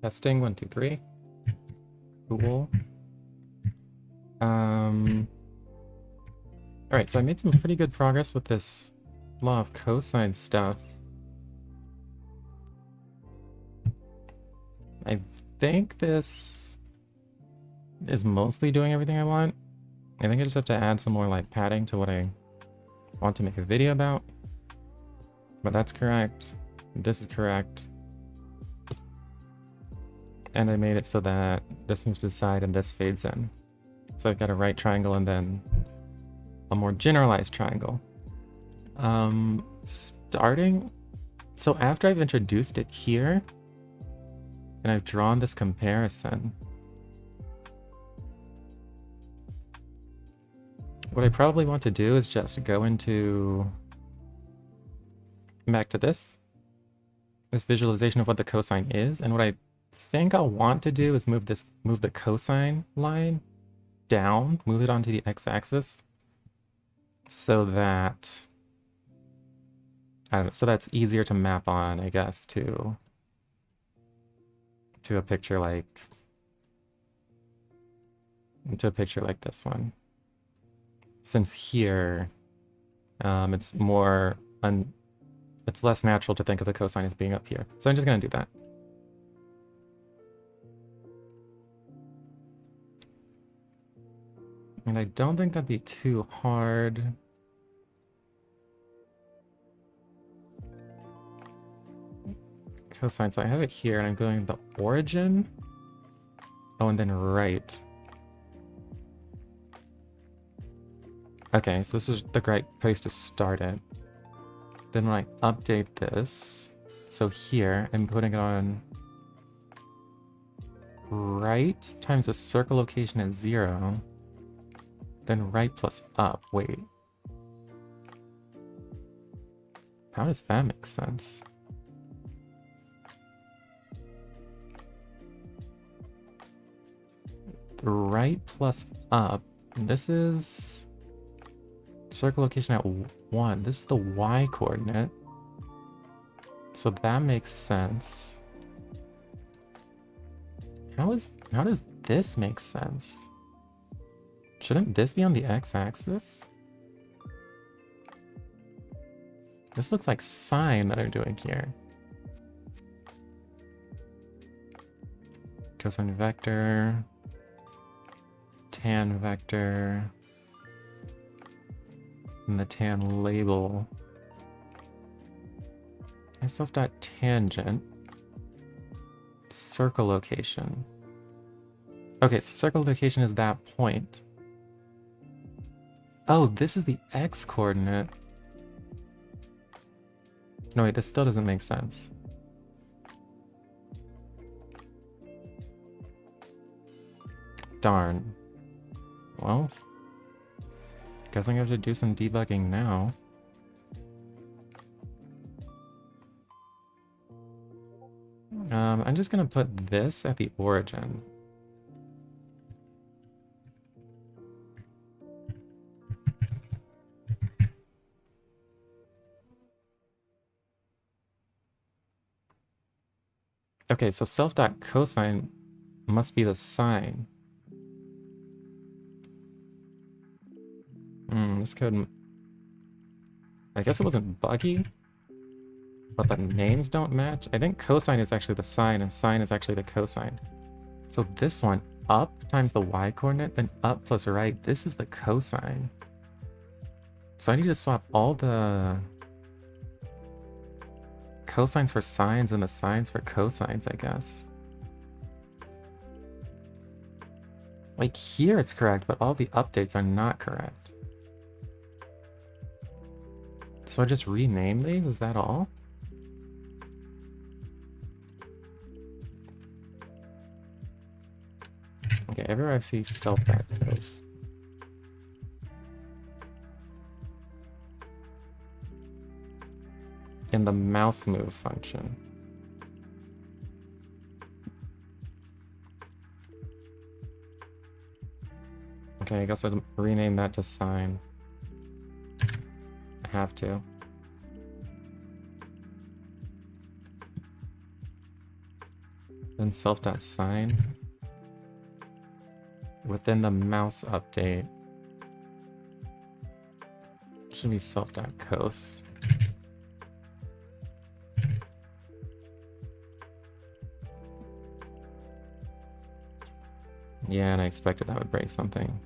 Testing, 1, 2, 3. Cool. Alright, so I made some pretty good progress with this law of cosine stuff. I think this is mostly doing everything I want. I think I just have to add some more like padding to what I want to make a video about. But that's correct. This is correct. And I made it so that this moves to the side and this fades in. So I've got a right triangle and then a more generalized triangle. Starting... So after I've introduced it here, and I've drawn this comparison, what I probably want to do is just go into... back to this visualization of what the cosine is, and what I think I'll want to do is move the cosine line down, move it onto the x-axis, so that I don't know, so that's easier to map on, I guess, to a picture like this one. Since here, it's more it's less natural to think of the cosine as being up here. So I'm just gonna do that. And I don't think that'd be too hard. Cosine, so I have it here, and I'm going the origin. Oh, and then right. Okay, so this is the great place to start it. Then when I update this, so here, I'm putting it on right times the circle location at 0. Then right plus up. Wait. How does that make sense? The right plus up. This is circle location at 1. This is the y coordinate. So that makes sense. How does this make sense? Shouldn't this be on the x-axis? This looks like sine that I'm doing here. Cosine vector, tan vector, and the tan label. Self.tangent, circle location. Okay, so circle location is that point. Oh, this is the x coordinate. No, wait, this still doesn't make sense. Darn. Well, guess I'm gonna have to do some debugging now. I'm just gonna put this at the origin. Okay, so self.cosine must be the sine. This code... I guess it wasn't buggy, but the names don't match. I think cosine is actually the sine, and sine is actually the cosine. So this one, up times the y coordinate, then up plus right, this is the cosine. So I need to swap all the cosines for sines and the sines for cosines, I guess. Like here it's correct, but all the updates are not correct. So I just rename these? Is that all? Okay, everywhere I see self-back goes. In the mouse move function. Okay, I guess I'll rename that to sine. I have to. then self.sine. Within the mouse update, should be self.cos. Yeah, and I expected that would break something.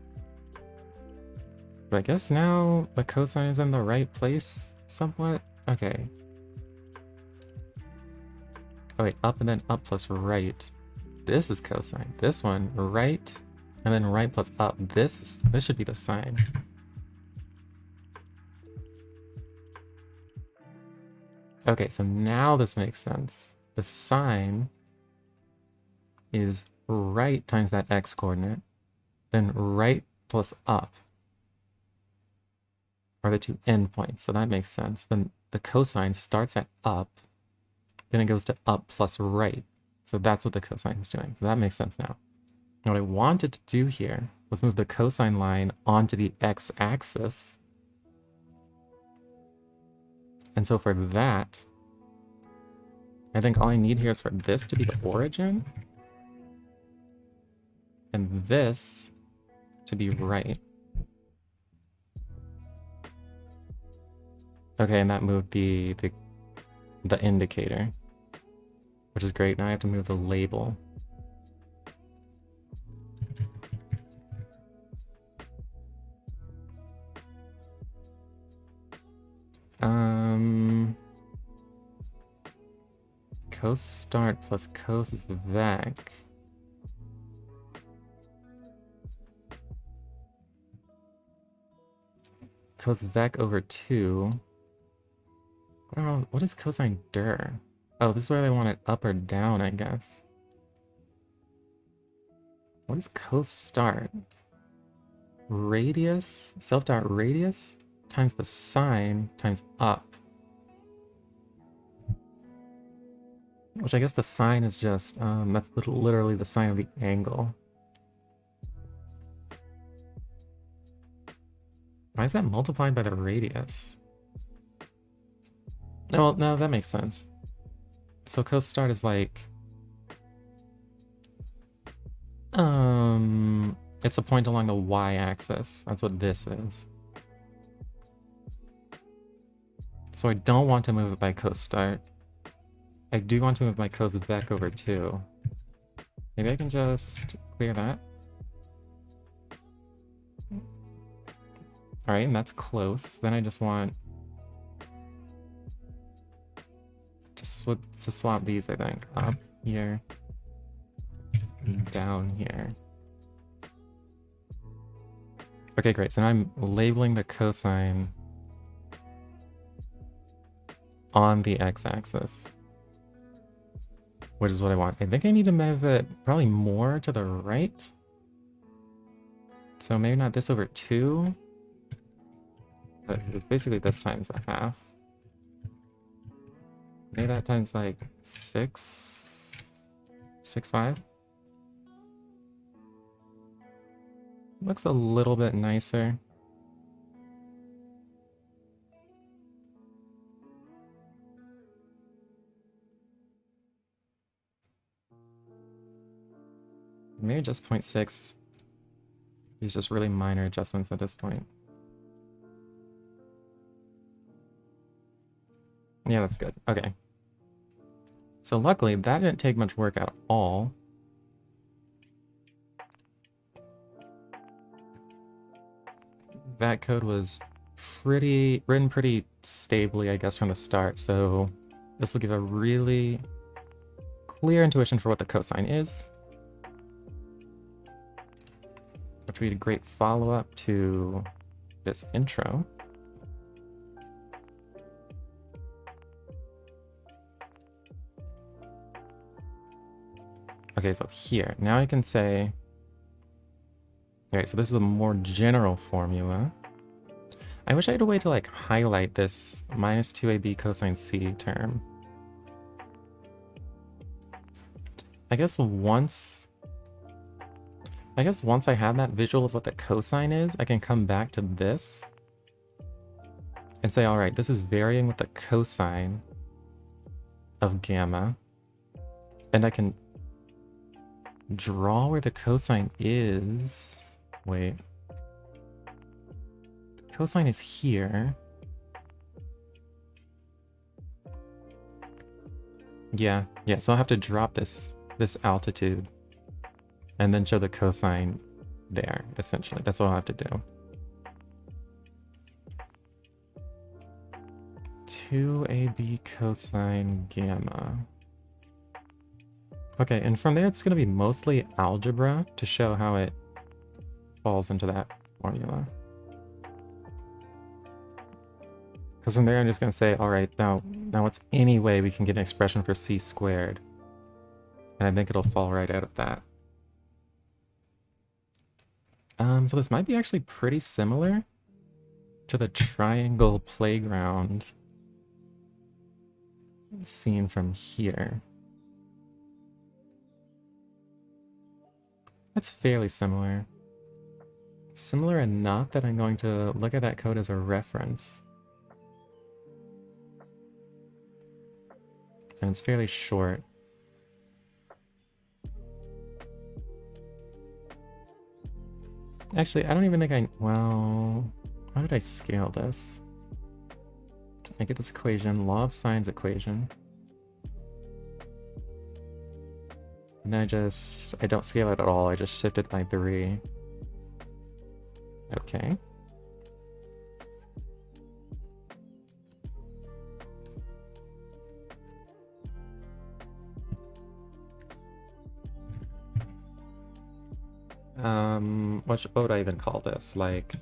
But I guess now the cosine is in the right place somewhat. Okay. Oh wait, up and then up plus right. This is cosine. This one, right, and then right plus up. This should be the sine. Okay, so now this makes sense. The sine is right times that x coordinate, then right plus up are the two endpoints, so that makes sense. Then the cosine starts at up, then it goes to up plus right. So that's what the cosine is doing. So that makes sense now. Now what I wanted to do here was move the cosine line onto the x-axis. And so for that, I think all I need here is for this to be the origin, and this to be right. Okay, and that moved the indicator, which is great. Now I have to move the label. Cos start plus cos is vec. Cos vec over 2. I don't know, what is cosine dir? Oh, this is where they want it up or down, I guess. What is cos start? Radius, self-dot radius, times the sine, times up. Which I guess the sine is just, that's literally the sine of the angle. Why is that multiplied by the radius? Oh, well, no, that makes sense. So cos start is like, it's a point along the y-axis. That's what this is. So I don't want to move it by cos start. I do want to move my cos vec over 2. Maybe I can just clear that. Alright, and that's close. Then I just want to swap these, I think. Up here, and down here. Okay, great. So now I'm labeling the cosine on the x-axis, which is what I want. I think I need to move it probably more to the right. So maybe not this over 2, but it's basically this times a half. Maybe that times like 6, 5. Looks a little bit nicer. Maybe just 0.6. These just really minor adjustments at this point. Yeah, that's good. Okay. So luckily, that didn't take much work at all. That code was written pretty stably, I guess, from the start. So this will give a really clear intuition for what the cosine is, which would be a great follow-up to this intro. Okay, so here, now I can say, okay, so this is a more general formula. I wish I had a way to like highlight this minus 2ab cosine c term. I guess once I have that visual of what the cosine is, I can come back to this and say, all right, this is varying with the cosine of gamma, and I can draw where the cosine is. Wait. The cosine is here. Yeah, so I'll have to drop this altitude and then show the cosine there, essentially. That's what I'll have to do. 2ab cosine gamma. Okay, and from there it's going to be mostly algebra to show how it falls into that formula. Because from there I'm just going to say, all right, now what's any way we can get an expression for c squared? And I think it'll fall right out of that. So this might be actually pretty similar to the triangle playground seen from here. That's fairly similar. Similar enough that I'm going to look at that code as a reference. And it's fairly short. Actually, I don't even think well, how did I scale this? I get this equation, law of sines equation. And then I don't scale it at all, I just shift it by 3. Okay. What would I even call this? Like,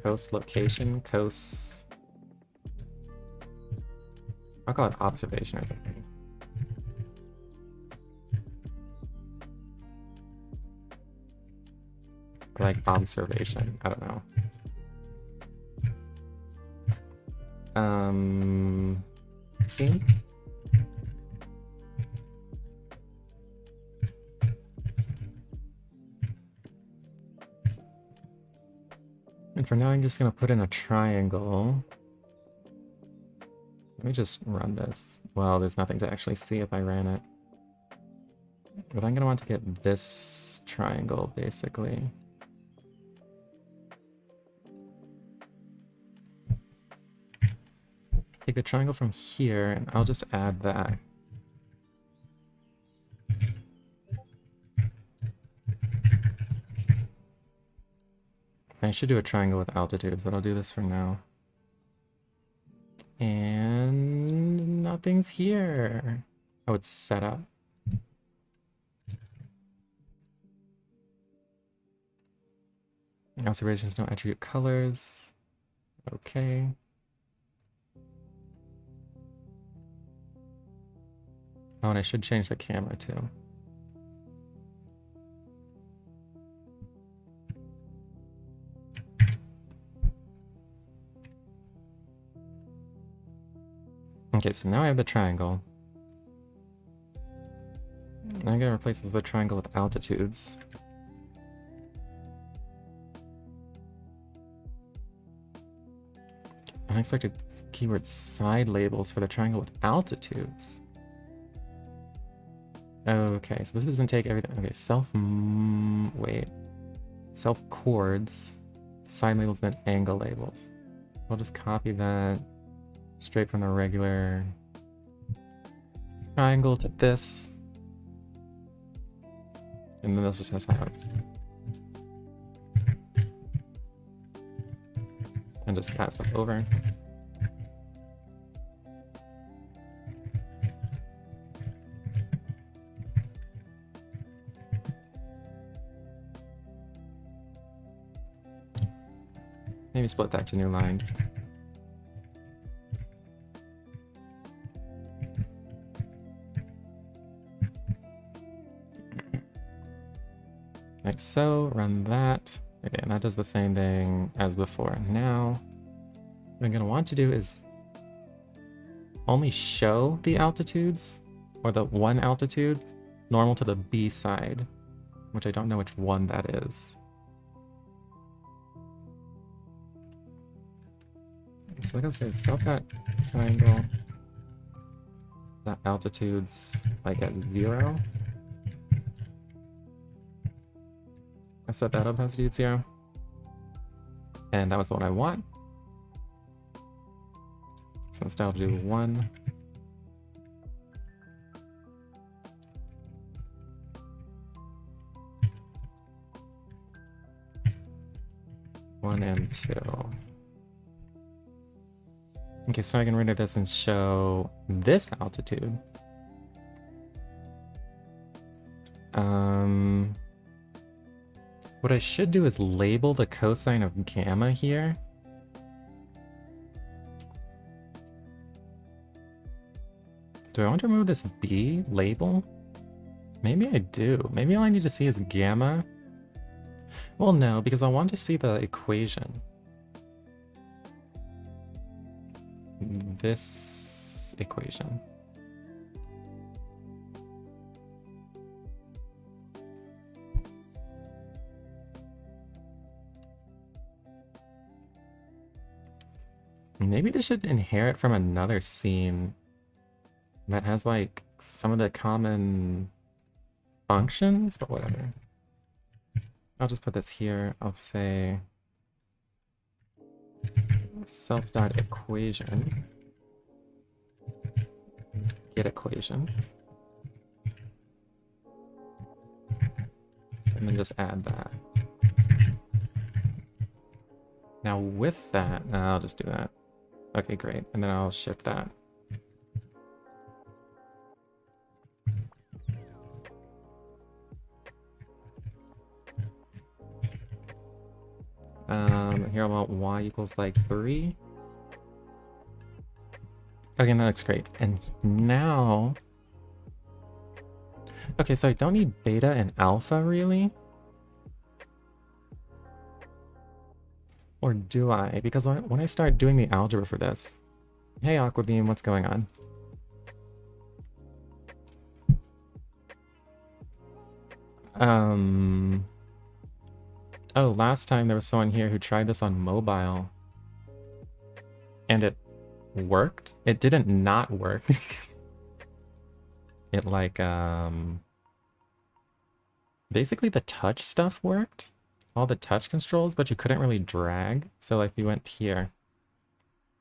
cos location, cos. I'll call it observation or something. Or like observation, I don't know. Scene? And for now, I'm just going to put in a triangle. Let me just run this. Well, there's nothing to actually see if I ran it. But I'm going to want to get this triangle, basically. Take the triangle from here, and I'll just add that. I should do a triangle with altitudes, but I'll do this for now. And nothing's here. Oh, it's set up. Observations, no attribute colors. Okay. Oh, and I should change the camera too. Okay, so now I have the triangle. Now I'm gonna replace the triangle with altitudes. Unexpected keyword side labels for the triangle with altitudes. Okay, so this doesn't take everything. Okay, self chords, side labels, then angle labels. I'll just copy that straight from the regular triangle to this. And then this will just have. And just pass them over. Maybe split that to new lines. Like so, run that. Okay, and that does the same thing as before. Now, what I'm going to want to do is only show the altitudes, or the one altitude, normal to the B side, which I don't know which one that is. So like I said, self that triangle. That altitude's like at 0. I set that up altitude 0. And that was the one I want. So instead I'll do 1. 1 and 2. Okay, so I can render this and show this altitude. What I should do is label the cosine of gamma here. Do I want to remove this B label? Maybe I do. Maybe all I need to see is gamma. Well, no, because I want to see the equation. This equation. Maybe this should inherit from another scene that has like some of the common functions, but whatever. I'll just put this here. I'll say self.equation. Let's get equation. And then just add that. Now with that, I'll just do that. Okay, great. And then I'll shift that. Here I want y equals like 3. Okay, that looks great. And now... Okay, so I don't need beta and alpha, really? Or do I? Because when I start doing the algebra for this... Hey, Aquabeam, what's going on? Oh, last time there was someone here who tried this on mobile. And it worked? It didn't not work. It like, basically the touch stuff worked. All the touch controls, but you couldn't really drag. So like if you went here,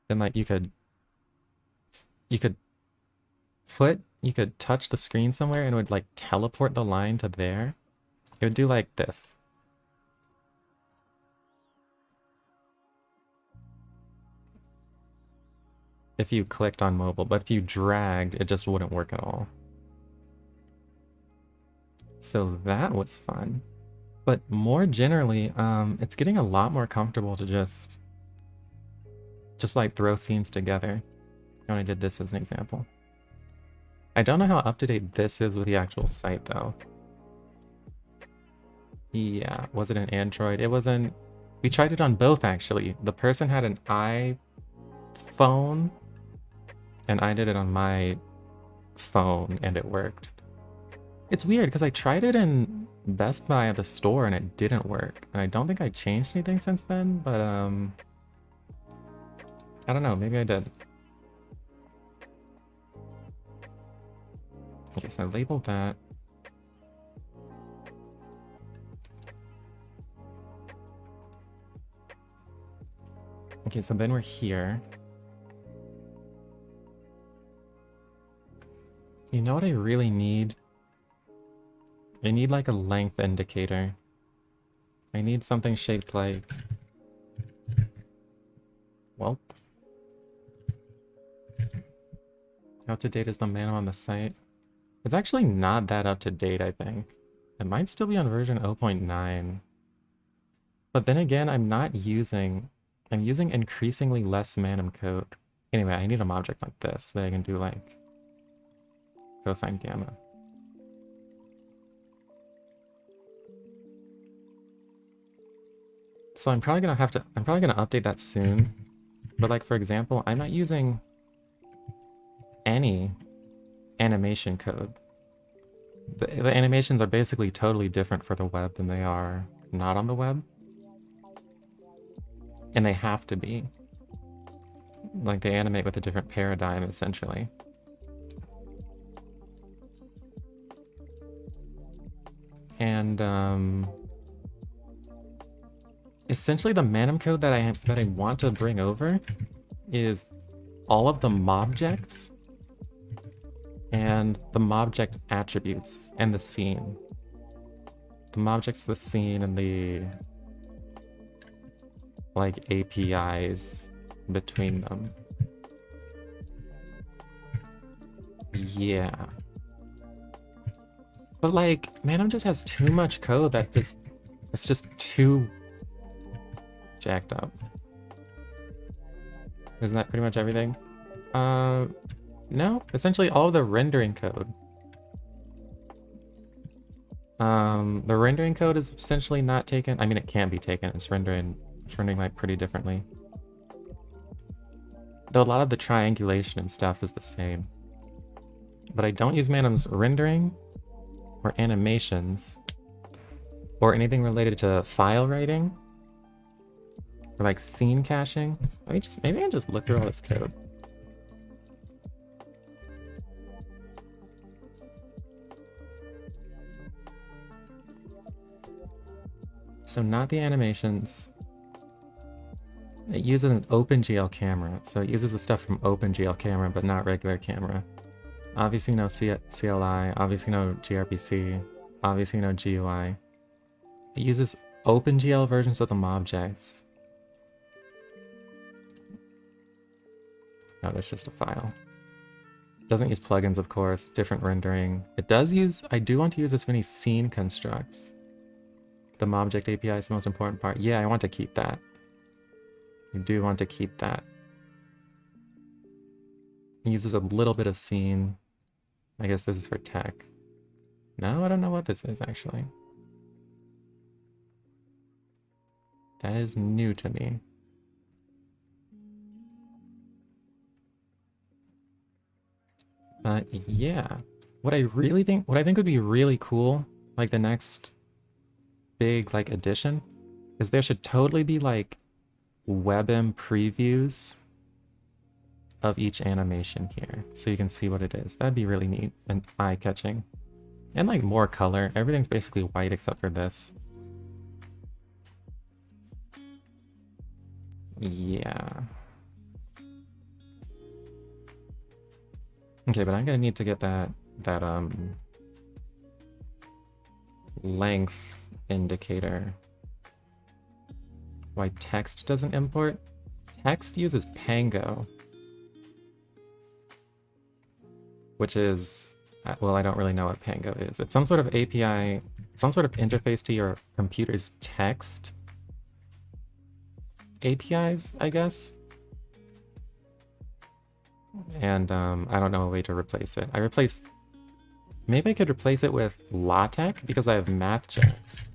then like you could touch the screen somewhere and it would like teleport the line to there. It would do like this. If you clicked on mobile, but if you dragged, it just wouldn't work at all. So that was fun. But more generally, it's getting a lot more comfortable to just like throw scenes together. When I did this as an example. I don't know how up to date this is with the actual site though. Yeah, was it an Android? It wasn't. We tried it on both actually. The person had an iPhone and I did it on my phone and it worked. It's weird because I tried it in Best Buy at the store and it didn't work. And I don't think I changed anything since then, but I don't know, maybe I did. Okay, so I labeled that. Okay, so then we're here. You know what I really need? I need like a length indicator. I need something shaped like... Well... How up to date is the manual on the site? It's actually not that up to date, I think. It might still be on version 0.9. But then again, I'm using increasingly less Manum code. Anyway, I need an object like this so that I can do like cosine gamma. So I'm probably gonna update that soon. But like for example, I'm not using any animation code. The animations are basically totally different for the web than they are not on the web. And they have to be. Like they animate with a different paradigm, essentially. And essentially the Manum code that I want to bring over is all of the mobjects and the mobject attributes and the scene. The mobjects, the scene, and the like APIs between them. Yeah. But like, Manum just has too much code that it's just too jacked up. Isn't that pretty much everything? No, essentially all of the rendering code. The rendering code is essentially not taken. I mean, it can be taken. It's rendering like pretty differently. Though a lot of the triangulation and stuff is the same. But I don't use Manum's rendering or animations or anything related to file writing or like scene caching. Maybe I just look through all this code. So not the animations. It uses an OpenGL camera, so it uses the stuff from OpenGL camera, but not regular camera. Obviously no CLI, obviously no gRPC, obviously no GUI. It uses OpenGL versions of the mobjects. No, that's just a file. Doesn't use plugins, of course, different rendering. It does use, I do want to use this many scene constructs. The mobject API is the most important part. Yeah, I want to keep that. I do want to keep that. It uses a little bit of scene. I guess this is for tech. No, I don't know what this is, actually. That is new to me. But yeah, what I think would be really cool, like the next big like addition, is there should totally be like WebM previews of each animation here, so you can see what it is. That'd be really neat and eye-catching. And like more color. Everything's basically white except for this. Yeah. Okay, but I'm gonna need to get that length indicator. Why text doesn't import? Text uses Pango, which is, well, I don't really know what Pango is. It's some sort of API, some sort of interface to your computer's text APIs, I guess. And I don't know a way to replace it. Maybe I could replace it with LaTeX because I have MathJax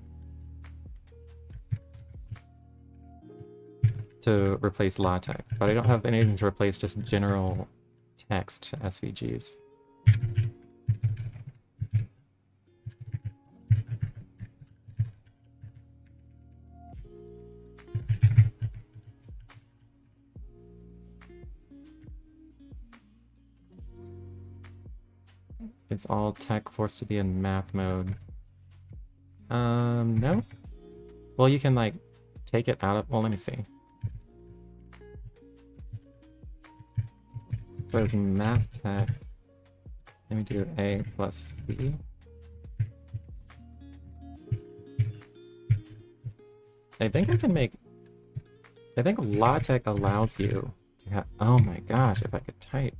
to replace LaTeX, but I don't have anything to replace just general text SVGs. It's all tech forced to be in math mode. No? Well, you can like take it out of, well, let me see. So it's math tech. Let me do A plus B. I think LaTeX allows you to have, oh my gosh, if I could type.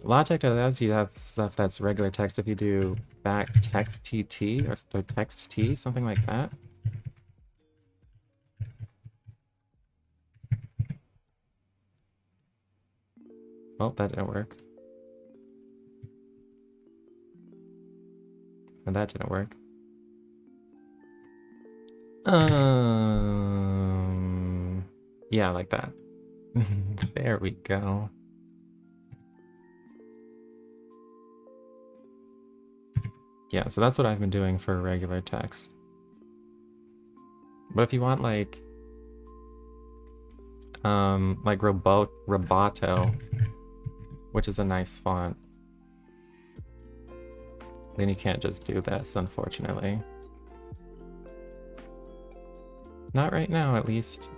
LaTeX allows you to have stuff that's regular text if you do back text TT or text T, something like that. Well, that didn't work. And that didn't work. Yeah, like that. There we go. Yeah, so that's what I've been doing for regular text. But if you want like Roboto, which is a nice font, then you can't just do this, unfortunately. Not right now, at least.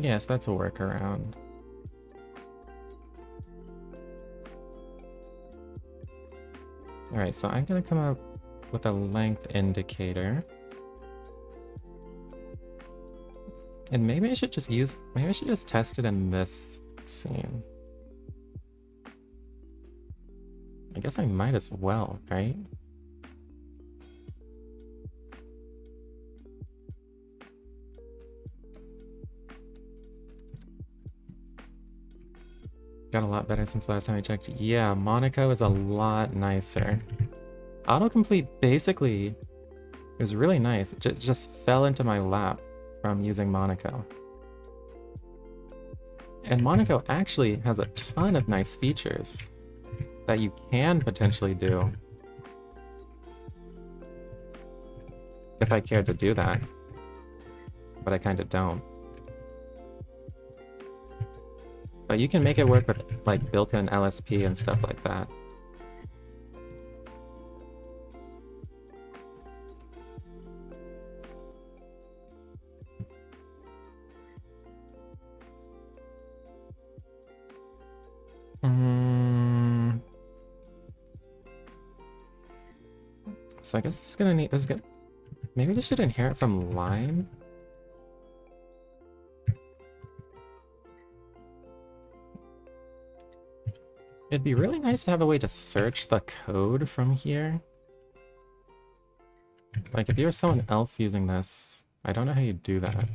Yes, that's a workaround. Alright, so I'm gonna come up with a length indicator. And maybe I should just test it in this scene. I guess I might as well, right? Got a lot better since last time I checked. Yeah, Monaco is a lot nicer. Autocomplete basically is really nice. It just fell into my lap from using Monaco. And Monaco actually has a ton of nice features that you can potentially do if I cared to do that, but I kind of don't. But you can make it work with like built-in LSP and stuff like that. So I guess maybe this should inherit from line. It'd be really nice to have a way to search the code from here. Like if you were someone else using this, I don't know how you do that.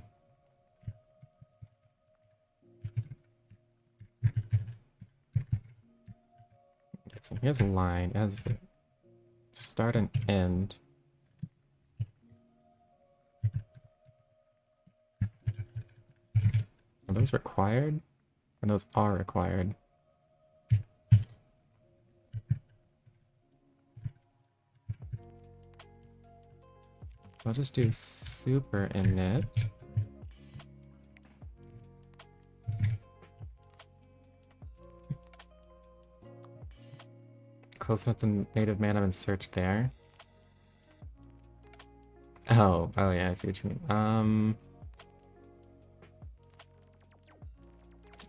Okay, so here's a line. It has start and end. Are those required? And those are required. So I'll just do super init. Close enough to native mana and search there. Oh yeah, I see what you mean.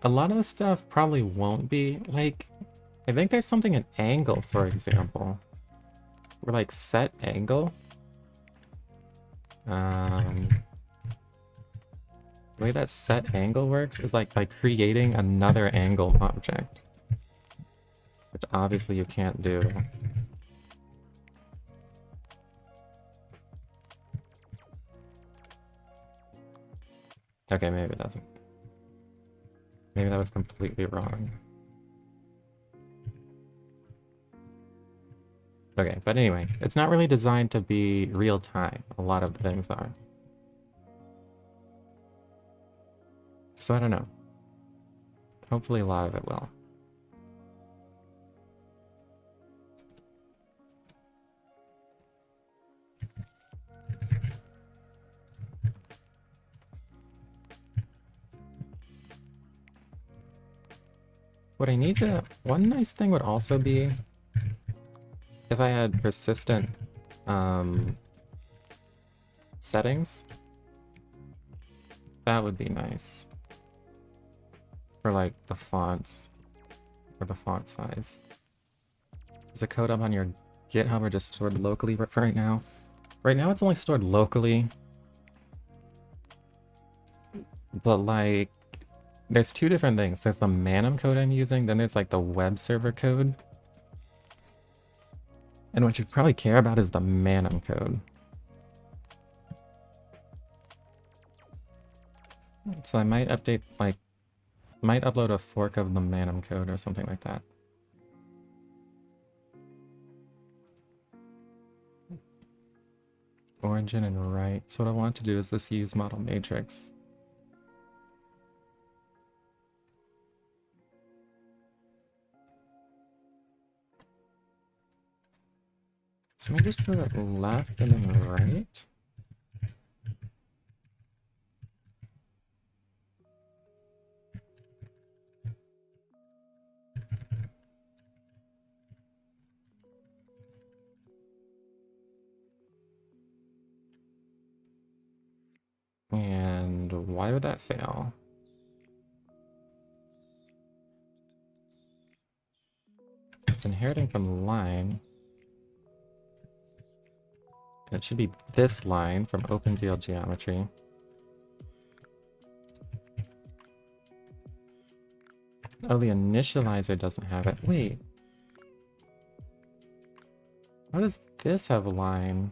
A lot of the stuff probably won't be, like, I think there's something in angle, for example. Or like set angle. The way that set angle works is like by creating another angle object. Which obviously you can't do. Okay, maybe it doesn't. Maybe that was completely wrong. Okay, but anyway, it's not really designed to be real time. A lot of things are. So I don't know. Hopefully a lot of it will. What I need to... One nice thing would also be if I had persistent settings. That would be nice. For like the fonts. Or the font size. Is the code up on your GitHub or just stored locally for right now? Right now it's only stored locally. But like... There's two different things. There's the Manum code I'm using, then there's like the web server code. And what you probably care about is the Manum code. So I might update, like, might upload a fork of the Manum code or something like that. Origin and right. So what I want to do is this use model matrix. So maybe just put it left and then right. And why would that fail? It's inheriting from line. And it should be this line from OpenGL geometry. Oh, the initializer doesn't have it. Wait. How does this have a line?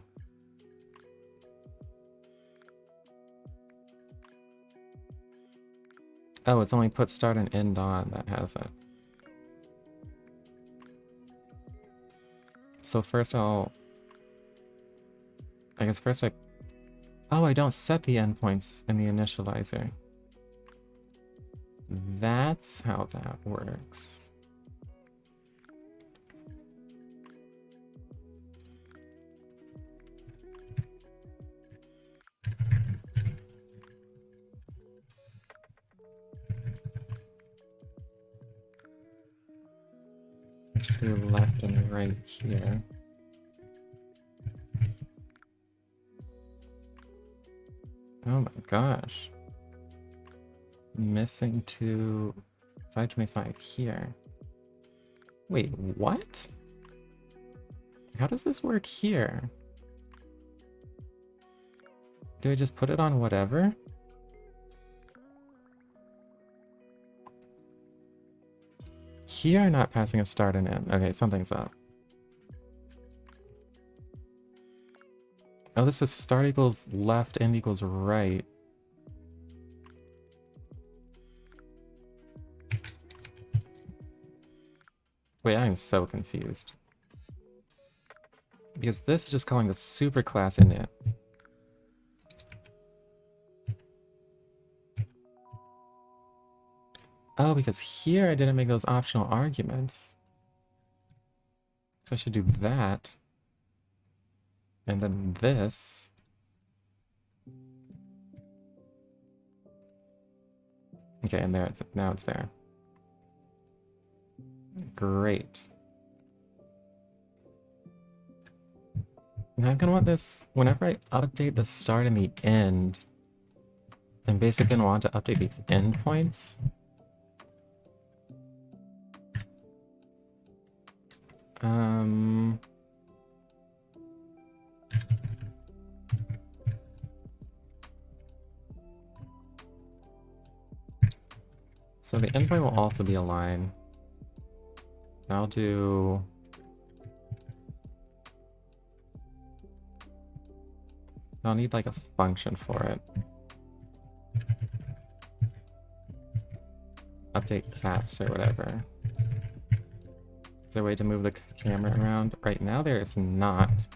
Oh, it's only put start and end on that has it. So first I guess first oh, I don't set the endpoints in the initializer. That's how that works. Just do left and right here. Oh my gosh. Missing to 525 here. Wait, what? How does this work here? Do I just put it on whatever? Here, not passing a start and end. Okay, something's up. Oh, this is start equals left, end equals right. Wait, I am so confused. Because this is just calling the superclass init. Oh, because here I didn't make those optional arguments. So I should do that. And then this. Okay, and there, now it's there. Great. Now I'm gonna want this, whenever I update the start and the end, I'm basically gonna want to update these endpoints. So the endpoint will also be a line. I'll do... I'll need like a function for it. Update caps or whatever. Is there a way to move the camera around? Right now there is not.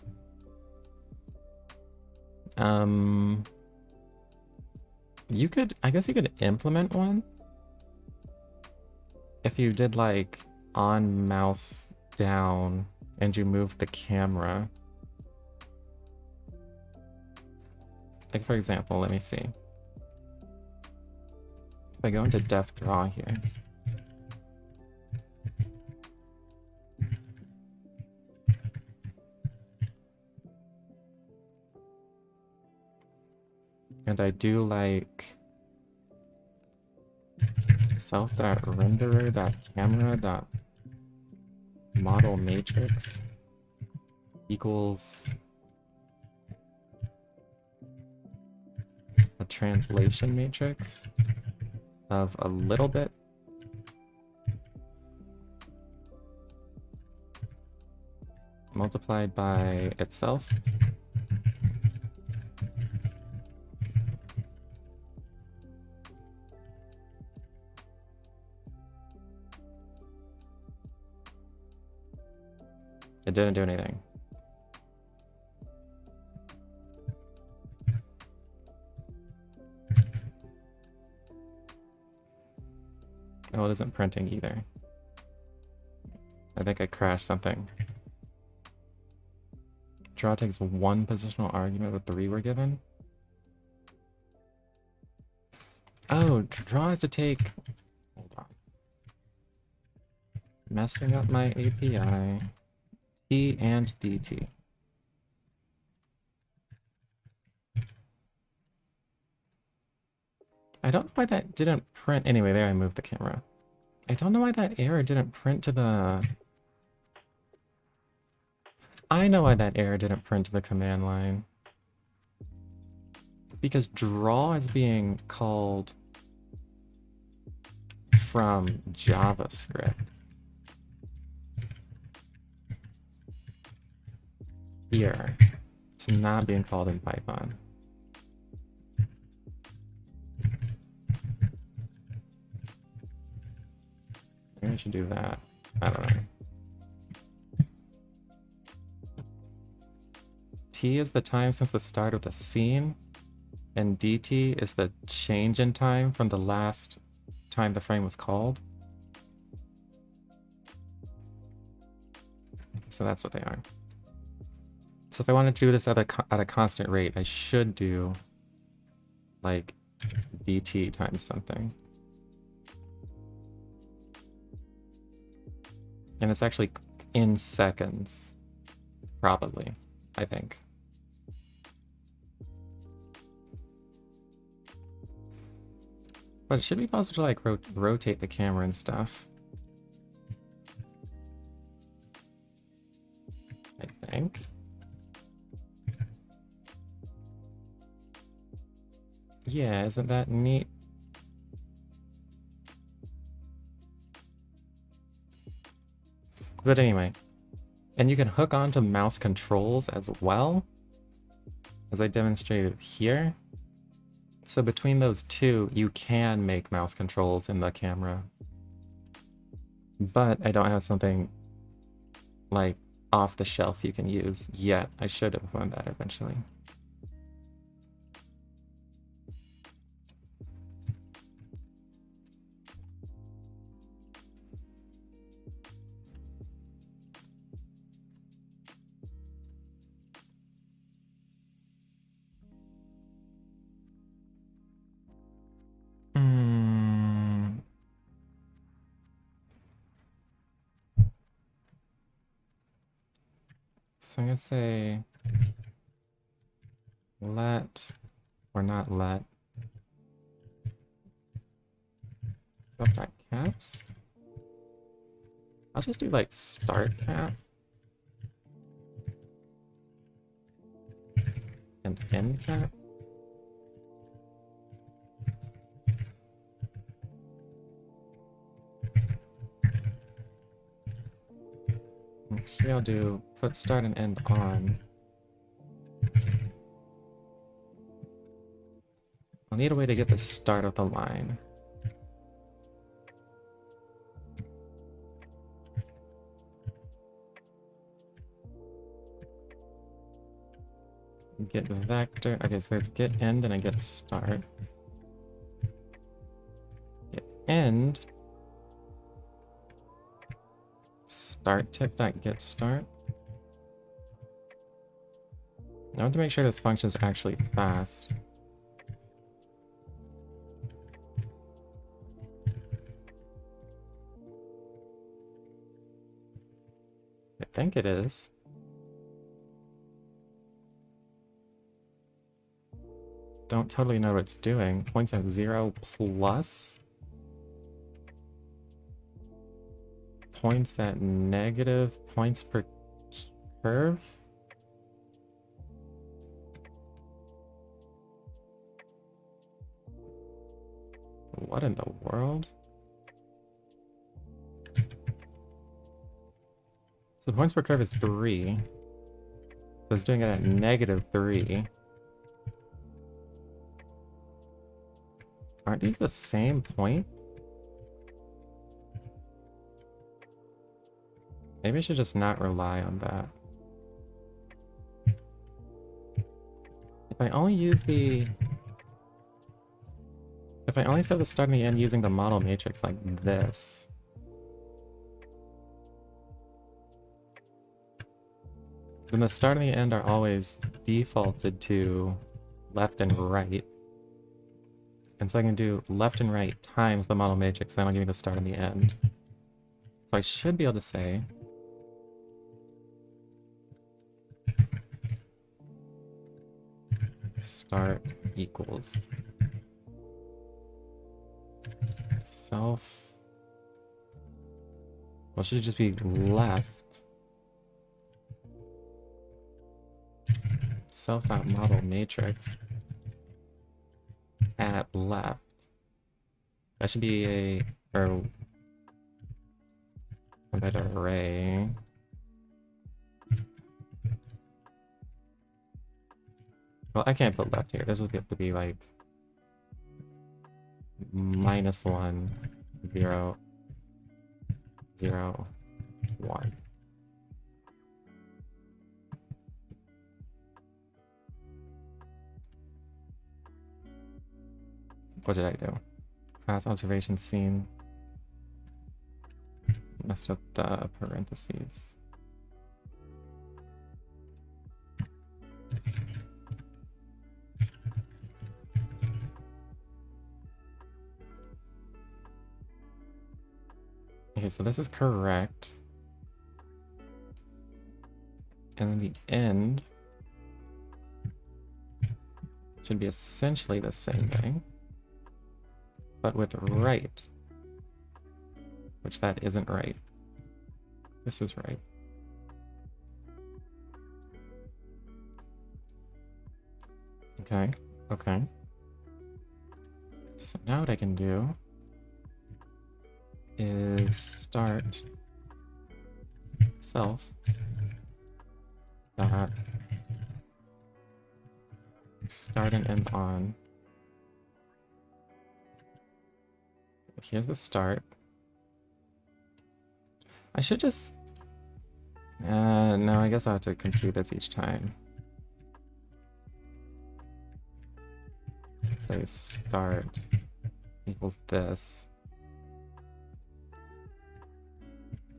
You could, I guess you could implement one. If you did like on mouse down and you move the camera. Like for example, let me see. If I go into def draw here. And I do like self.renderer.camera.model matrix equals a translation matrix of a little bit multiplied by itself. It didn't do anything. Oh, it isn't printing either. I think I crashed something. Draw takes one positional argument, but 3 were given. Oh, draw has to take... Hold on. Messing up my API. T and DT. I don't know why that didn't print. Anyway, there I moved the camera. I don't know why that error didn't print to the... I know why that error didn't print to the command line. Because draw is being called from JavaScript. Here. It's not being called in Python. Maybe I should do that. I don't know. T is the time since the start of the scene, and DT is the change in time from the last time the frame was called. So that's what they are. So if I wanted to do this at a constant rate, I should do like DT times something. And it's actually in seconds, probably, I think. But it should be possible to like rotate the camera and stuff. I think. Yeah, isn't that neat? But anyway, and you can hook onto mouse controls as well, as I demonstrated here. So between those two, you can make mouse controls in the camera. But I don't have something like off the shelf you can use yet. I should have found that eventually. So I'm gonna say let or not let caps. I'll just do like start cap and end cap. Here I'll do put start and end on. I'll need a way to get the start of the line. Get vector. Okay, so it's get end and I get start. Get end. Start tip.get start. I want to make sure this function is actually fast. I think it is. Don't totally know what it's doing. Points at 0 plus. Points at negative points per curve. What in the world? So points per curve is 3. So it's doing it at negative 3. Aren't these the same point? Maybe I should just not rely on that. If I only use the... If I only set the start and the end using the model matrix like this... Then the start and the end are always defaulted to left and right. And so I can do left and right times the model matrix, then I'll give you the start and the end. So I should be able to say start equals self. Well, should it just be left? Self.model matrix at left. That should be a array. Well, I can't put left here. This would have to be like -1, 0, 0, 1. What did I do? Class observation scene. Messed up the parentheses. Okay, so this is correct. And then the end should be essentially the same thing, but with right, which that isn't right. This is right. Okay, okay. So now what I can do is start self dot start and end on. Here's the start. I should just no, I guess I'll have to compute this each time. Say start equals this.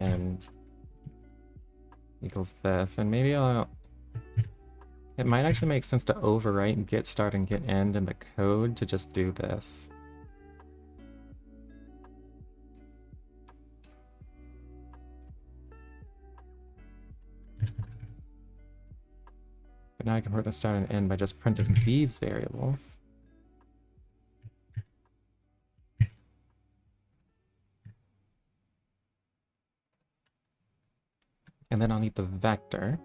And equals this, and maybe it might actually make sense to overwrite get start and get end in the code to just do this. But now I can put the start and end by just printing these variables. And then I'll need the vector.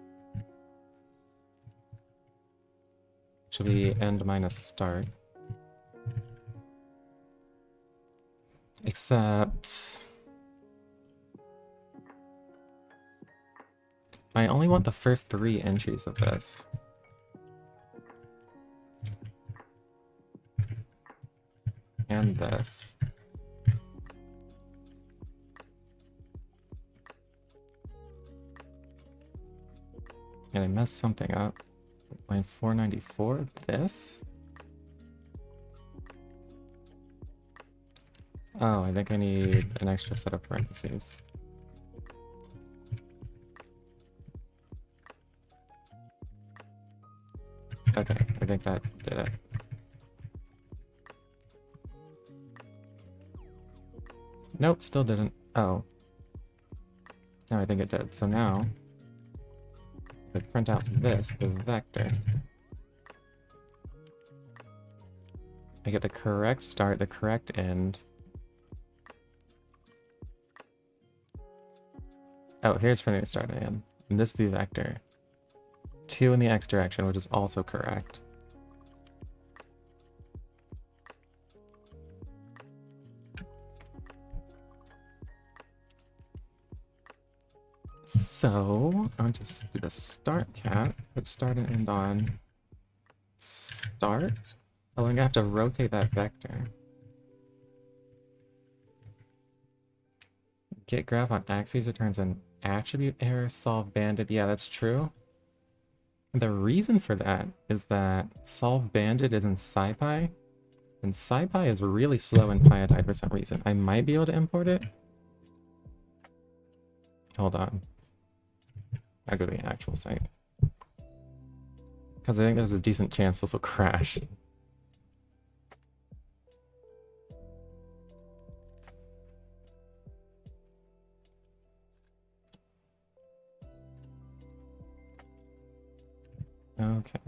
Should be end minus start. Except I only want the first 3 entries of this. And this. And I messed something up. Line 494, this? Oh, I think I need an extra set of parentheses. Okay, I think that did it. Nope, still didn't. Oh. No, I think it did. So now I print out this, the vector. I get the correct start, the correct end. Oh, here's printing the start and end. And this is the vector. 2 in the x direction, which is also correct. So I'll just do the start cat, put start and end on start. Oh, I'm gonna have to rotate that vector. Get graph on axes returns an attribute error, solve banded. Yeah, that's true. The reason for that is that solve banded is in SciPy, and SciPy is really slow in Pyodide for some reason. I might be able to import it. Hold on. I'll go to the actual site. Because I think there's a decent chance this will crash. Okay.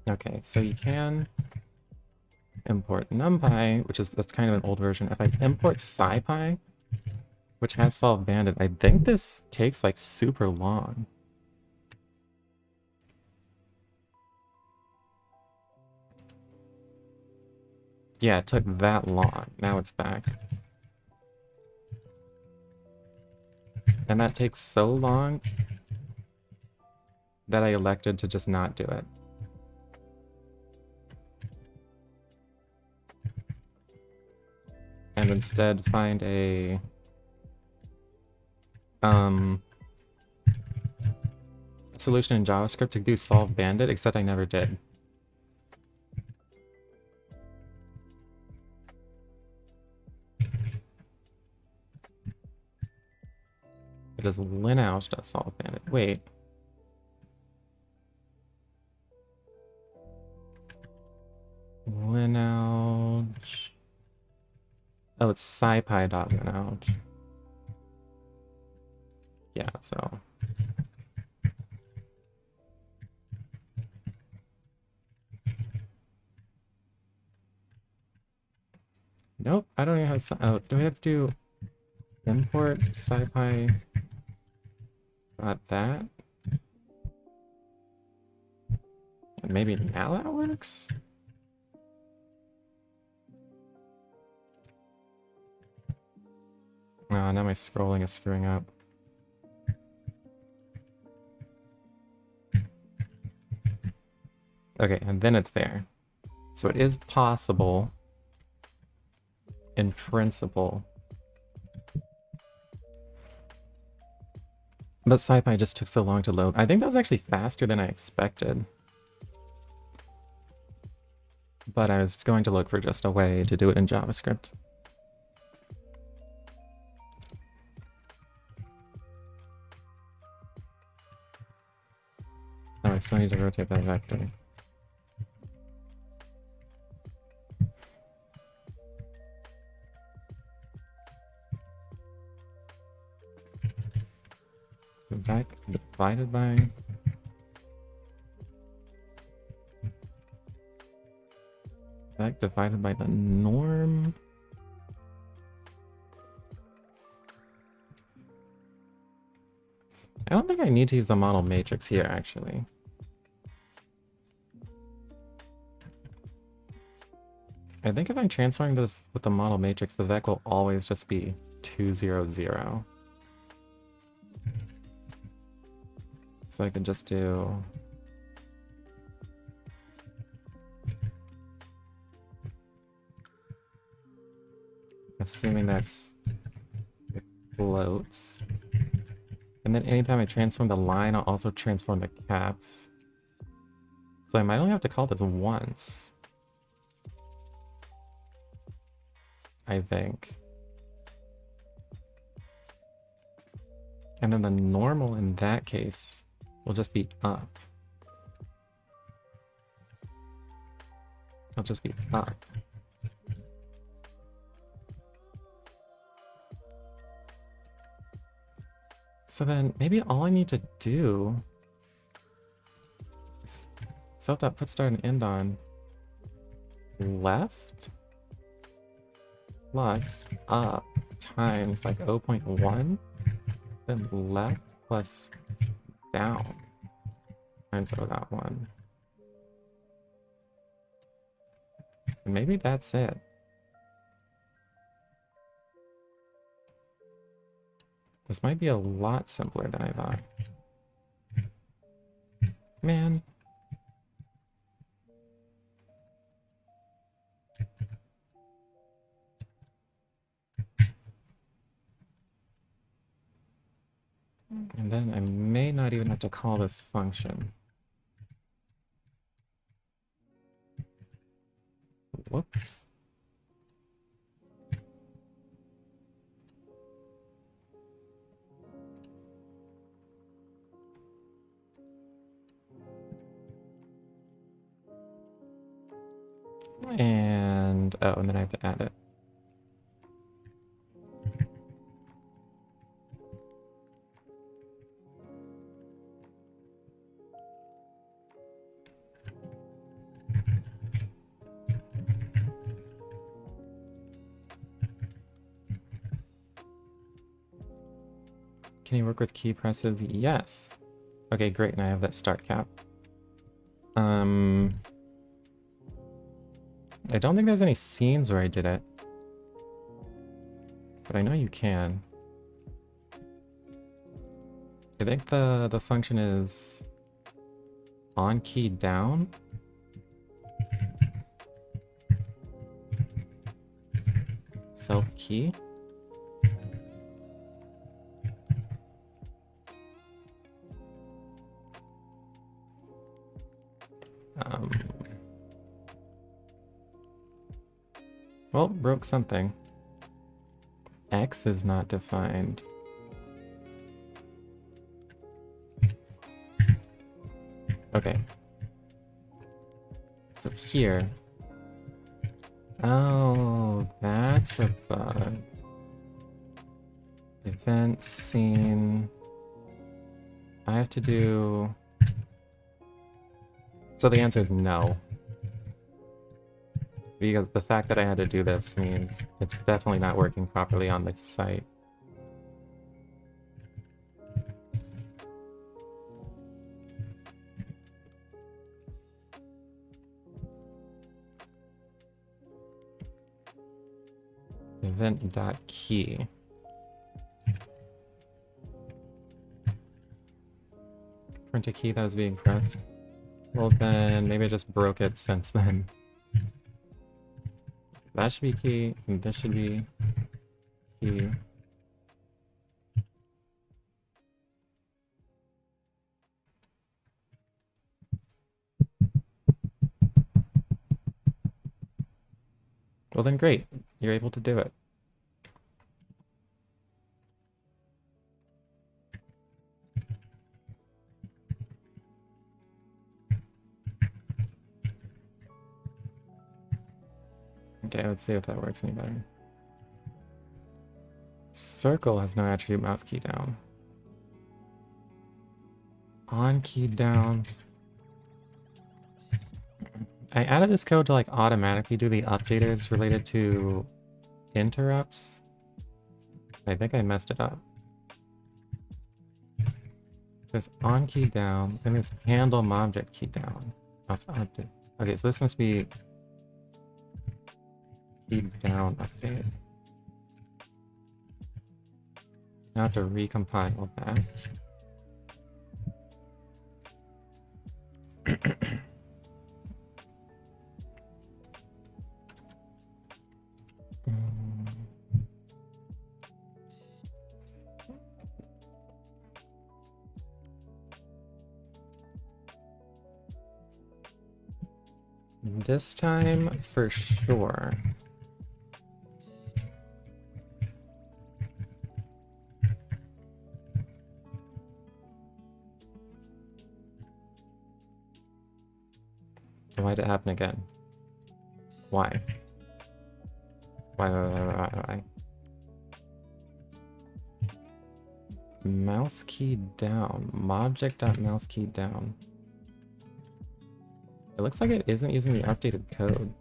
Okay, so you can import NumPy, that's kind of an old version. If I import SciPy, which has solved bandit, I think this takes like super long. Yeah, it took that long. Now it's back. And that takes so long that I elected to just not do it. And instead find a solution in JavaScript to do solve bandit, except I never did. It is linouch.solve bandit. Wait. Linouch. Oh, it's scipy.linouch. Yeah, so. Nope, I don't even have. Oh, do we have to do import scipy? Not that. And maybe now that works? Oh, now my scrolling is screwing up. Okay, and then it's there. So it is possible, in principle. But SciPy just took so long to load. I think that was actually faster than I expected. But I was going to look for just a way to do it in JavaScript. Oh, I still need to rotate that vector. Back divided by the norm. I don't think I need to use the model matrix here, actually. I think if I'm transferring this with the model matrix, the vec will always just be 2, 0, 0. So I can just do... Assuming that's... it floats. And then anytime I transform the line, I'll also transform the caps. So I might only have to call this once. I think. And then the normal in that case will just be up. It'll just be up. So then maybe all I need to do is self.put start and end on left plus up times like 0.1, then left plus down times that one. And maybe that's it. This might be a lot simpler than I thought. Man. And then I may not even have to call this function. Whoops. And, oh, and then I have to add it. Can you work with key presses? Yes. Okay, great. And I have that start cap. I don't think there's any scenes where I did it. But I know you can. I think the function is on key down. Self key. Well, broke something. X is not defined. Okay. So here. Oh, that's a bug. Event scene. I have to do... So the answer is no. Because the fact that I had to do this means it's definitely not working properly on the site. Event.key. Print a key that was being pressed. Well then, maybe I just broke it since then. That should be key, and this should be key. Well then great, you're able to do it. Okay, let's see if that works any better. Circle has no attribute mouse key down. On key down. I added this code to like automatically do the updaters related to interrupts. I think I messed it up. There's on key down, then there's handle object key down. Okay, so this must be key down update. Now I have to recompile that. This time, for sure. Why'd it happen again? Why? Why? Mouse key down. Mobject.mouse key down. It looks like it isn't using the updated code.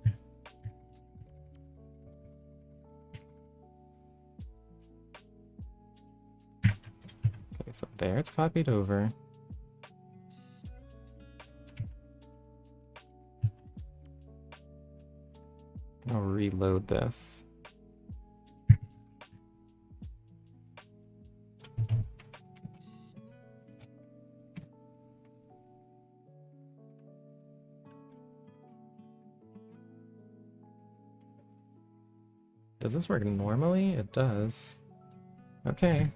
Okay, so there it's copied over. I'll reload this. Does this work normally? It does. Okay.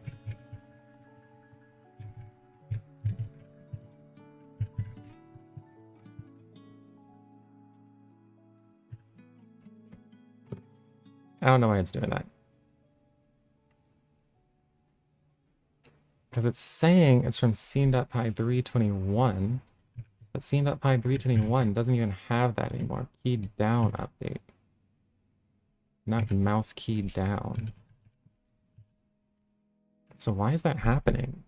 I don't know why it's doing that. Because it's saying it's from scene.py 321, but scene.py 321 doesn't even have that anymore. Key down update. Not mouse key down. So why is that happening?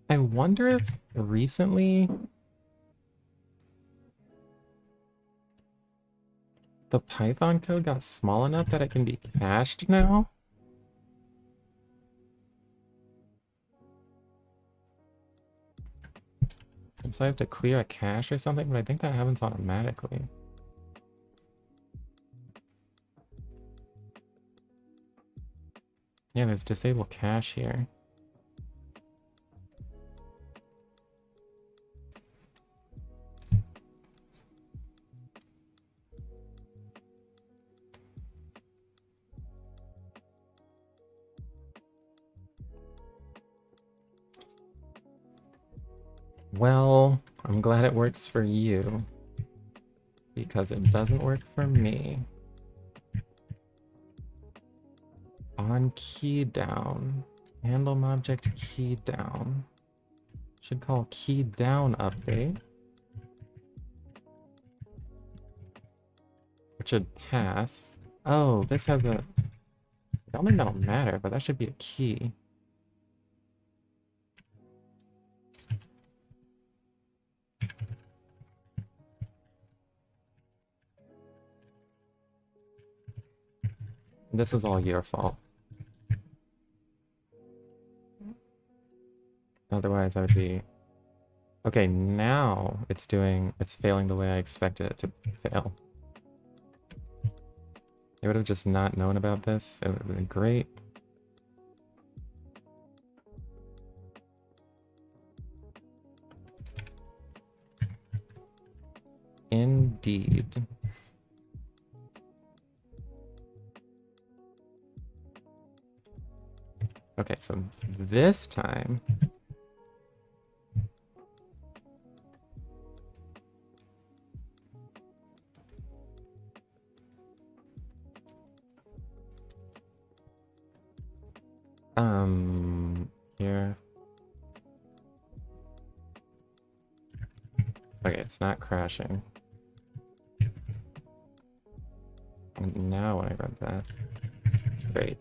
I wonder if recently the Python code got small enough that it can be cached now? And so I have to clear a cache or something, but I think that happens automatically. Yeah, there's disable cache here. Well, I'm glad it works for you, because it doesn't work for me. On key down, handle object key down. Should call key down update. Which should pass. Oh, this has a... I don't think that'll matter, but that should be a key. This is all your fault. Otherwise, I would be... Okay, now it's failing the way I expected it to fail. I would have just not known about this. It would have been great. Indeed. Okay, so this time... here. Okay, it's not crashing. And now when I run that, great.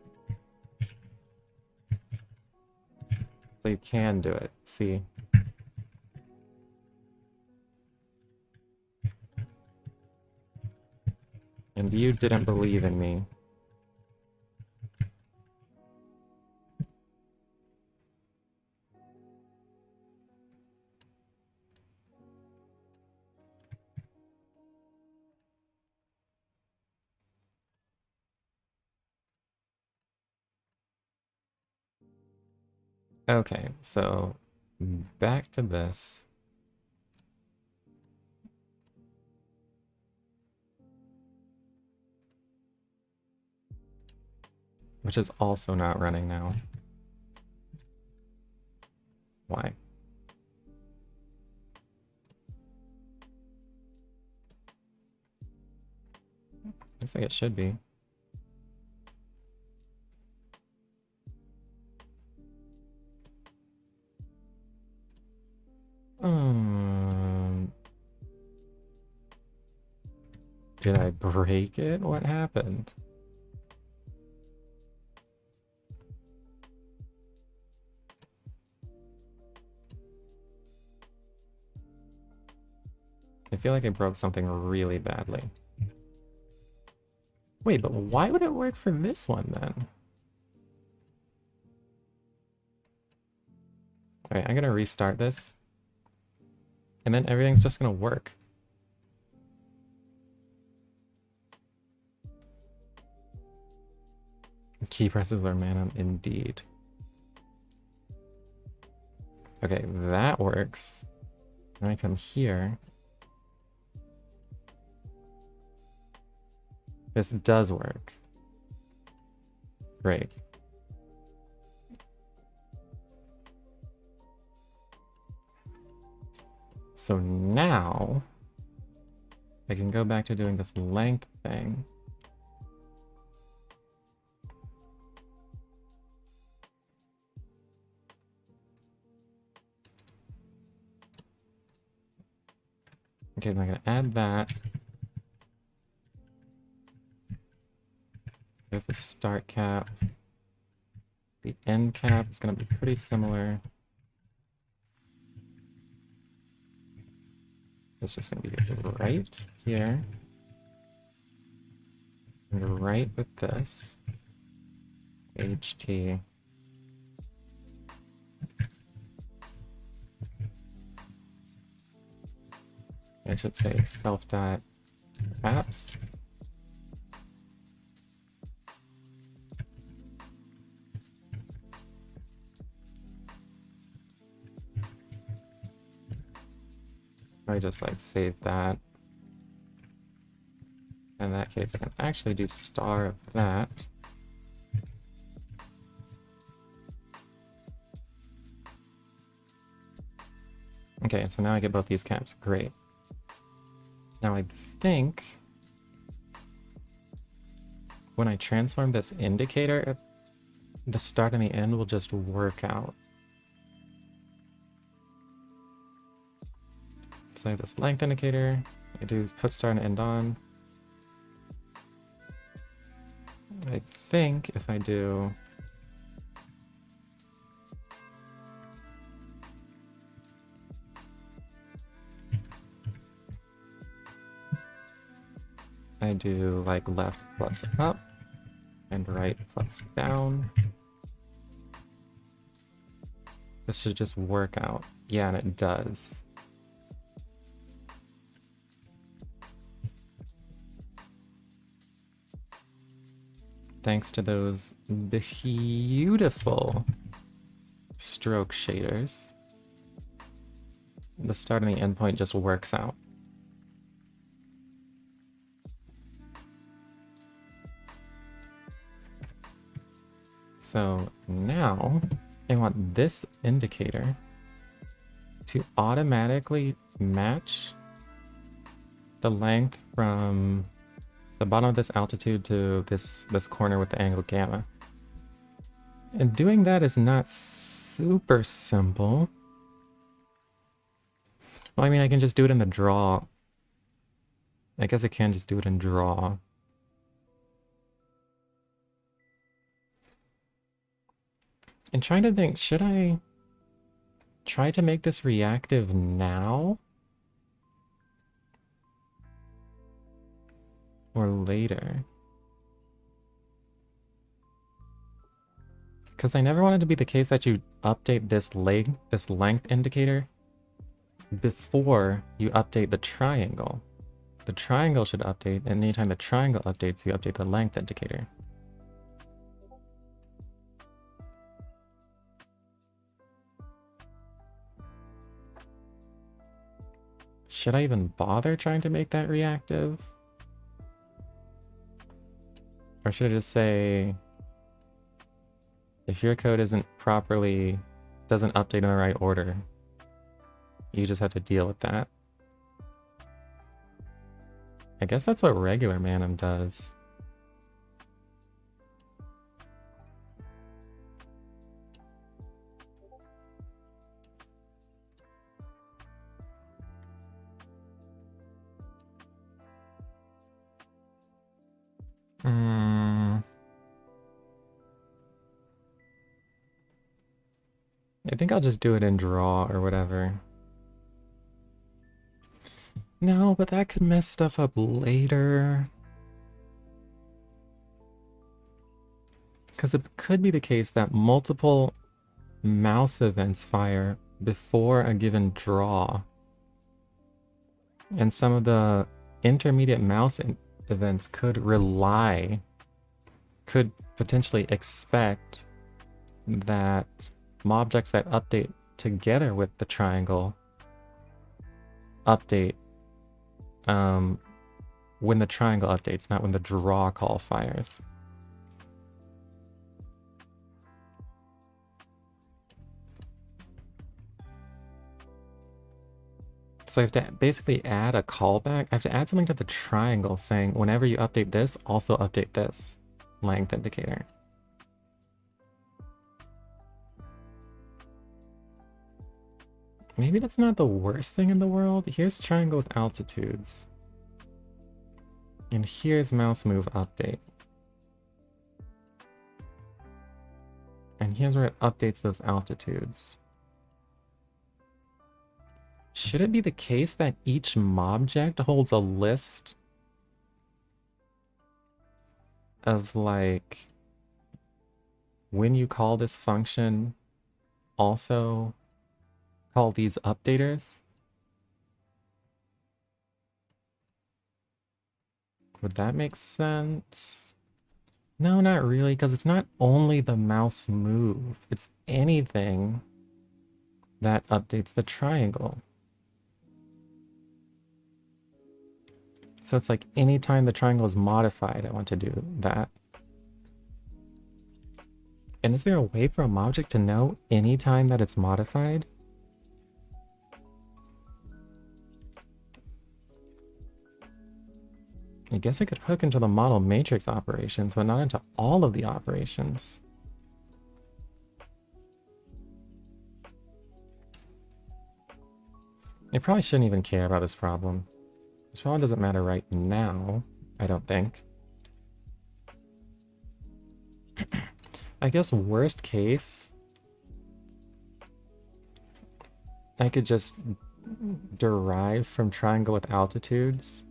So you can do it, see? And you didn't believe in me. Okay, so back to this. Which is also not running now. Why? Looks like it should be. Did I break it? What happened? I feel like I broke something really badly. Wait, but why would it work for this one then? Alright, I'm gonna restart this. And then everything's just gonna work. Key presses are mana, indeed. Okay, that works. Then I come here. This does work. Great. So now I can go back to doing this length thing. Okay, then I'm gonna add that. There's the start cap. The end cap is gonna be pretty similar. It's just gonna be right here. And right with this. HT. I should say self.apps. I just like save that. In that case, I can actually do star of that. Okay, so now I get both these caps. Great. Now I think when I transform this indicator, the start and the end will just work out. So I have this length indicator. I do put start and end on. I think if I do like left plus up and right plus down. This should just work out. Yeah, and it does. Thanks to those beautiful stroke shaders, the start and the end point just works out. So now I want this indicator to automatically match the length from the bottom of this altitude to this corner with the angle gamma. And doing that is not super simple. Well, I mean, I can just do it in the draw. I guess I can just do it in draw. And trying to think, should I try to make this reactive now? Or later? Because I never wanted to be the case that you update this length indicator before you update the triangle. The triangle should update, and anytime the triangle updates, you update the length indicator. Should I even bother trying to make that reactive? Or should I just say, if your code doesn't update in the right order, you just have to deal with that? I guess that's what regular Manum does. I think I'll just do it in draw or whatever. No, but that could mess stuff up later. Because it could be the case that multiple mouse events fire before a given draw. And some of the intermediate mouse events could potentially expect that objects that update together with the triangle update when the triangle updates, not when the draw call fires. So I have to basically add a callback. I have to add something to the triangle saying whenever you update this, also update this length indicator. Maybe that's not the worst thing in the world. Here's triangle with altitudes. And here's mouse move update. And here's where it updates those altitudes. Should it be the case that each mobject holds a list of, like, when you call this function, also call these updaters? Would that make sense? No, not really, because it's not only the mouse move. It's anything that updates the triangle. So it's like anytime the triangle is modified, I want to do that. And is there a way for a object to know anytime that it's modified? I guess I could hook into the model matrix operations, but not into all of the operations. I probably shouldn't even care about this problem. This problem doesn't matter right now, I don't think. I guess worst case, I could just derive from triangle with altitudes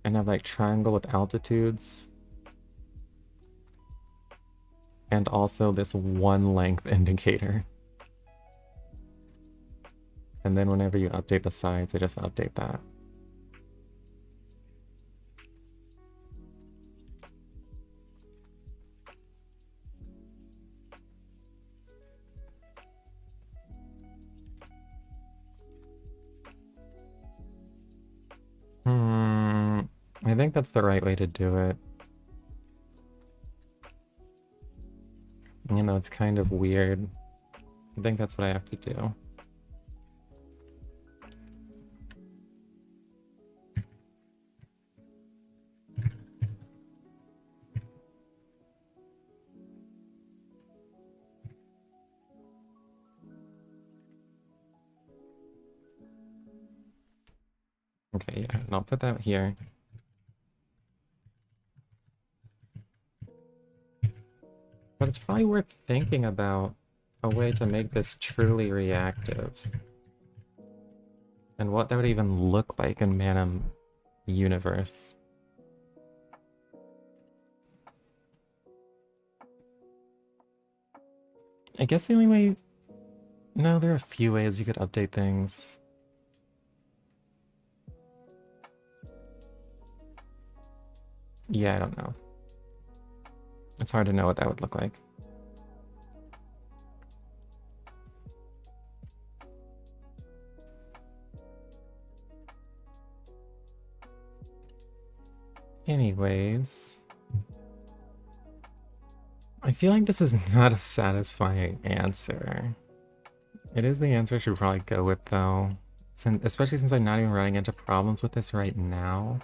and have like triangle with altitudes and also this one length indicator. And then whenever you update the sides, I just update that. I think that's the right way to do it. You know, it's kind of weird. I think that's what I have to do. Okay, yeah, and I'll put that here. But it's probably worth thinking about a way to make this truly reactive. And what that would even look like in Manum universe. I guess the only way... No, there are a few ways you could update things. Yeah, I don't know. It's hard to know what that would look like. Anyways, I feel like this is not a satisfying answer. It is the answer I should probably go with, though. Especially since I'm not even running into problems with this right now.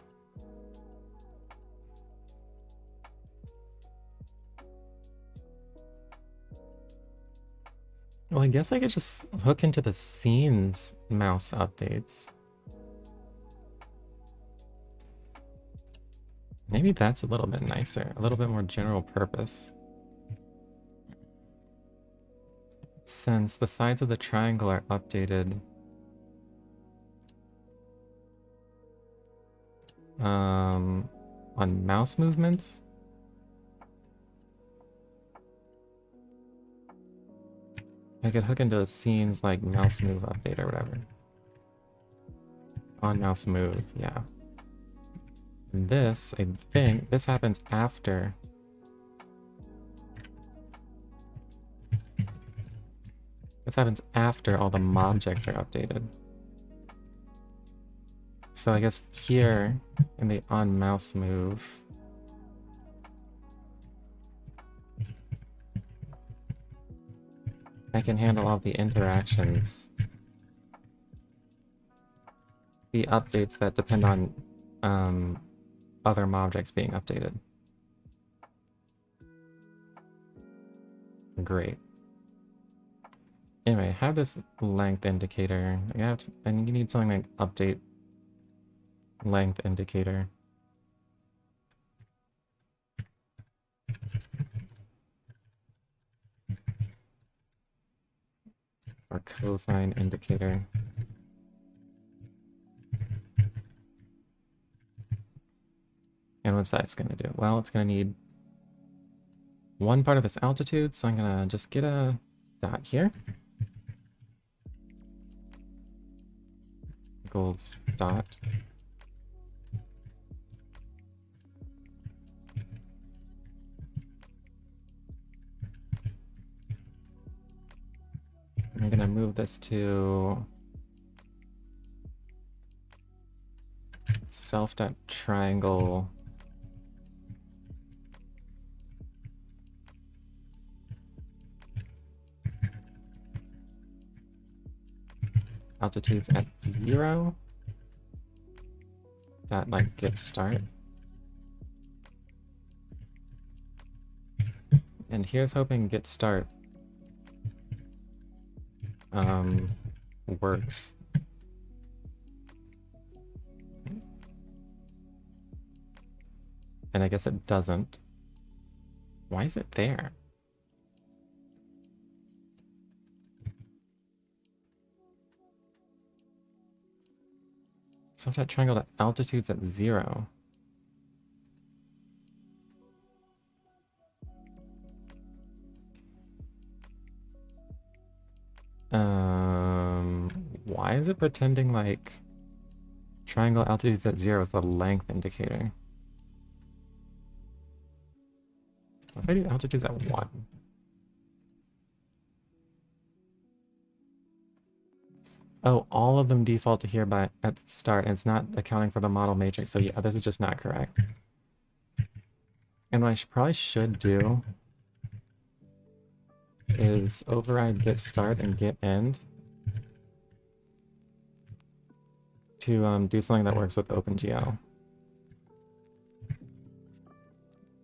Well, I guess I could just hook into the scenes mouse updates. Maybe that's a little bit nicer, a little bit more general purpose. Since the sides of the triangle are updated on mouse movements. I could hook into the scenes like mouse move update or whatever. On mouse move, yeah. And this, I think, this happens after. This happens after all the mobjects are updated. So I guess here in the on mouse move, I can handle all the interactions, the updates that depend on other mobjects being updated. Great. Anyway, I have this length indicator. I need something like update length indicator. Or cosine indicator. And what's that's going to do? Well, it's going to need one part of this altitude, so I'm going to just get a dot here. Equals dot. I'm going to move this to self.triangle altitudes at 0 that like get start. And here's hoping get start works. And I guess it doesn't. Why is it there? So that triangle to altitudes at 0. Why is it pretending like triangle altitudes at 0 is the length indicator? What if I do altitudes at 1? Oh, all of them default to here by at start, and it's not accounting for the model matrix. So yeah, this is just not correct. And what I probably should do is override get start and get end to do something that works with OpenGL.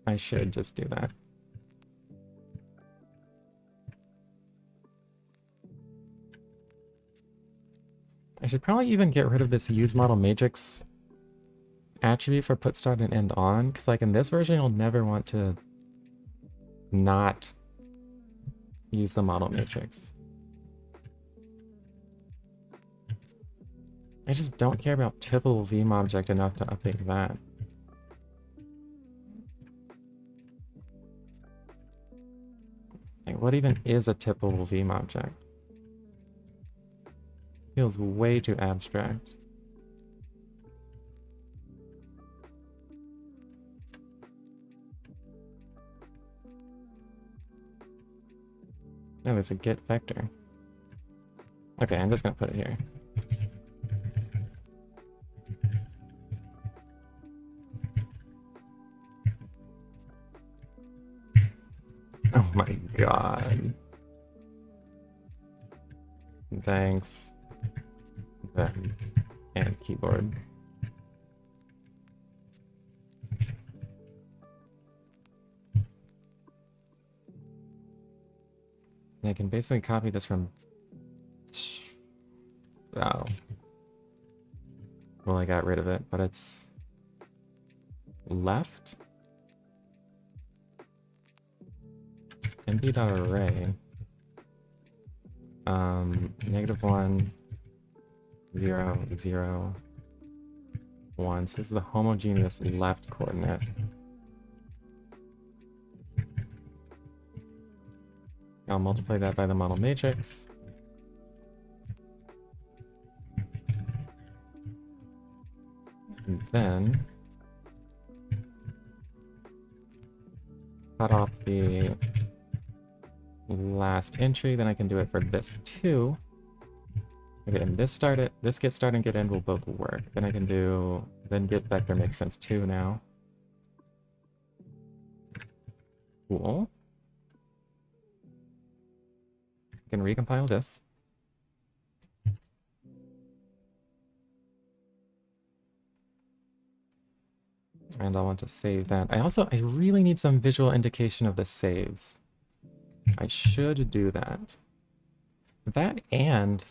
I should just do that. I should probably even get rid of this use model matrix attribute for put start and end on, because like in this version you'll never want to not use the model matrix. I just don't care about typical vmobject enough to update that. Like, what even is a typical vmobject? Feels way too abstract. No, there's a get vector. Okay, I'm just gonna put it here. Oh my god. Thanks. Then, and keyboard. I can basically copy this from... Oh. Well, I got rid of it, but it's... left? mp.array. -1, 0, 0, 1. So this is the homogeneous left coordinate. I'll multiply that by the model matrix. And then cut off the last entry, then I can do it for this too. Okay, and this get start and get end will both work. Then I can do, then get vector makes sense too now. Cool. I can recompile this. And I'll want to save that. I really need some visual indication of the saves. I should do that. That and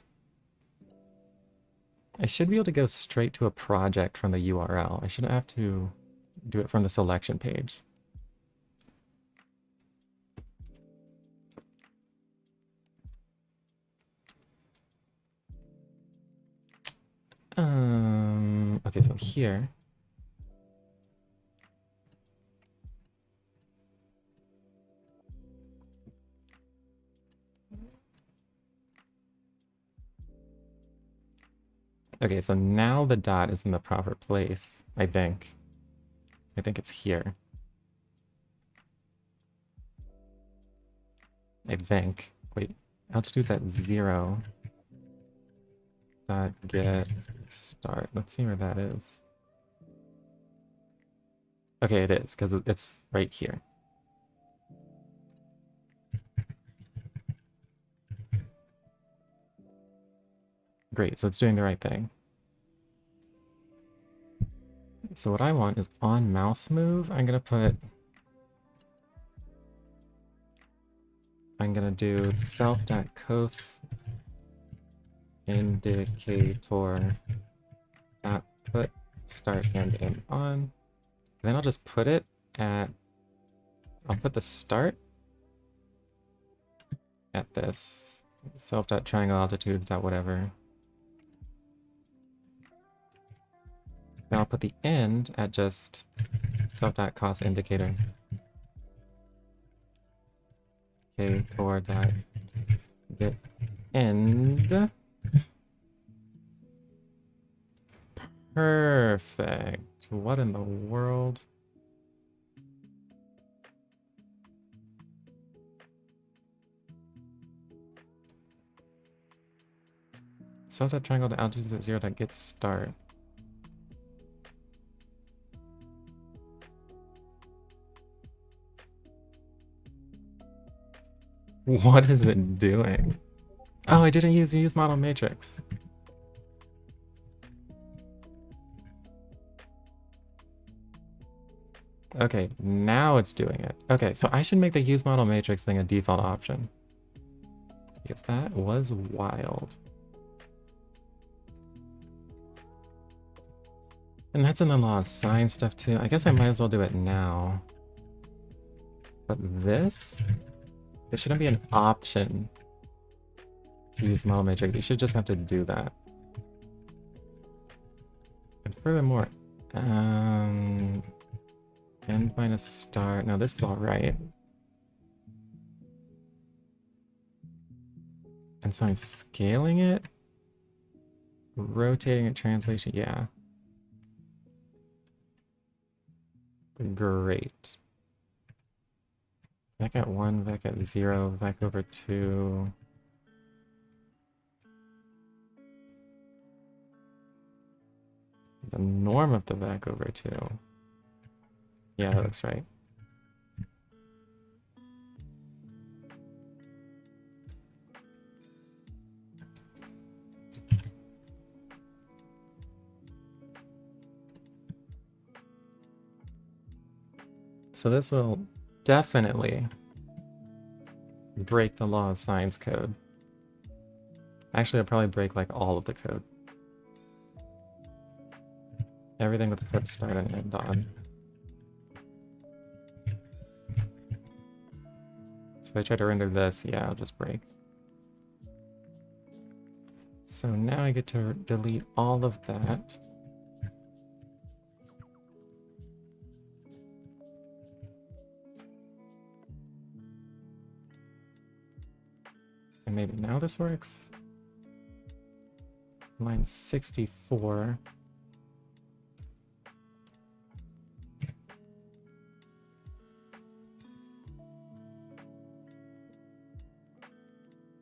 I should be able to go straight to a project from the URL. I shouldn't have to do it from the selection page. Okay, so here. Okay, so now the dot is in the proper place, I think. I think it's here. I think. Wait, altitude's at 0. Dot get start. Let's see where that is. Okay, it is, because it's right here. Great, so it's doing the right thing. So what I want is on mouse move, I'm gonna do self.cos indicator dot put start and end on. Then I'll just put it at, I'll put the start at this self.triangle altitudes dot whatever. Then I'll put the end at just self.cos indicator. Okay, core dot get end. Perfect. What in the world? Self.triangle to altitudes at 0 get start. What is it doing? Oh, I didn't use model matrix. Okay, now it's doing it. Okay, so I should make the use model matrix thing a default option. Because that was wild. And that's in the law of sine stuff too. I guess I might as well do it now. But this, it shouldn't be an option to use model matrix. You should just have to do that. And furthermore, end minus start. Now this is all right. And so I'm scaling it, rotating it, translation, yeah. Great. Vec at 1, vec at 0, vec over 2. The norm of the vec over 2. Yeah, that looks right. So this will definitely break the law of science code. Actually, it'll probably break like all of the code. Everything with the put start and end on. So if I try to render this, yeah, it'll just break. So now I get to delete all of that. And maybe now this works. Line 64.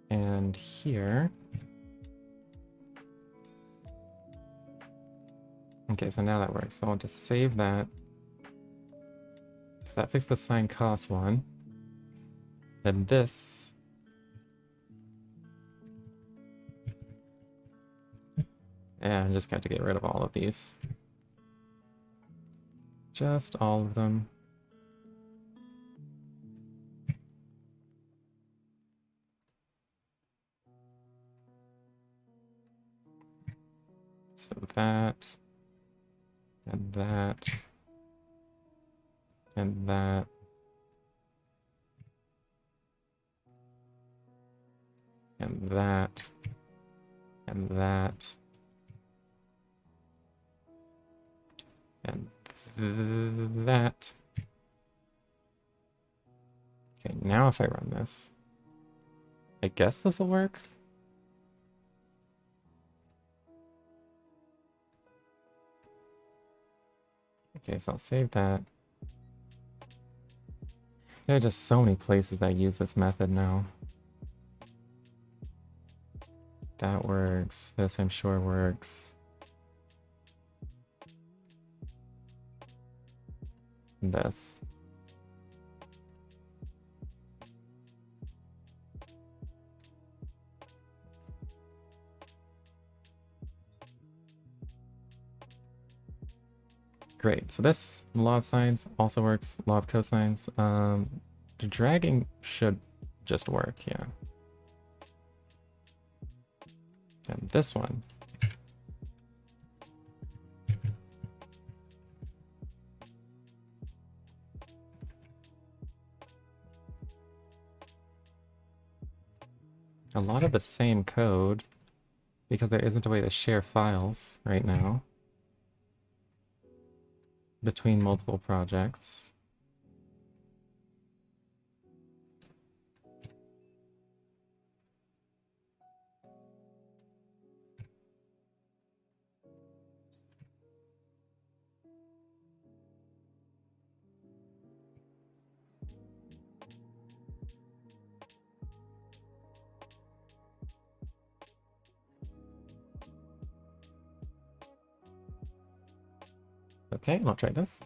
And here. Okay, so now that works. So I'll just save that. So that fixed the sine cos one. Then this. And just got to get rid of all of these. Just all of them. So that, and that, and that. And that, and that, and that. Okay, now if I run this, I guess this will work. Okay, so I'll save that. There are just so many places that use this method now. That works. This I'm sure works. And this. Great. So this law of sines also works. Law of cosines. The dragging should just work, yeah. And this one. A lot of the same code, because there isn't a way to share files right now between multiple projects. Okay, I'll try this.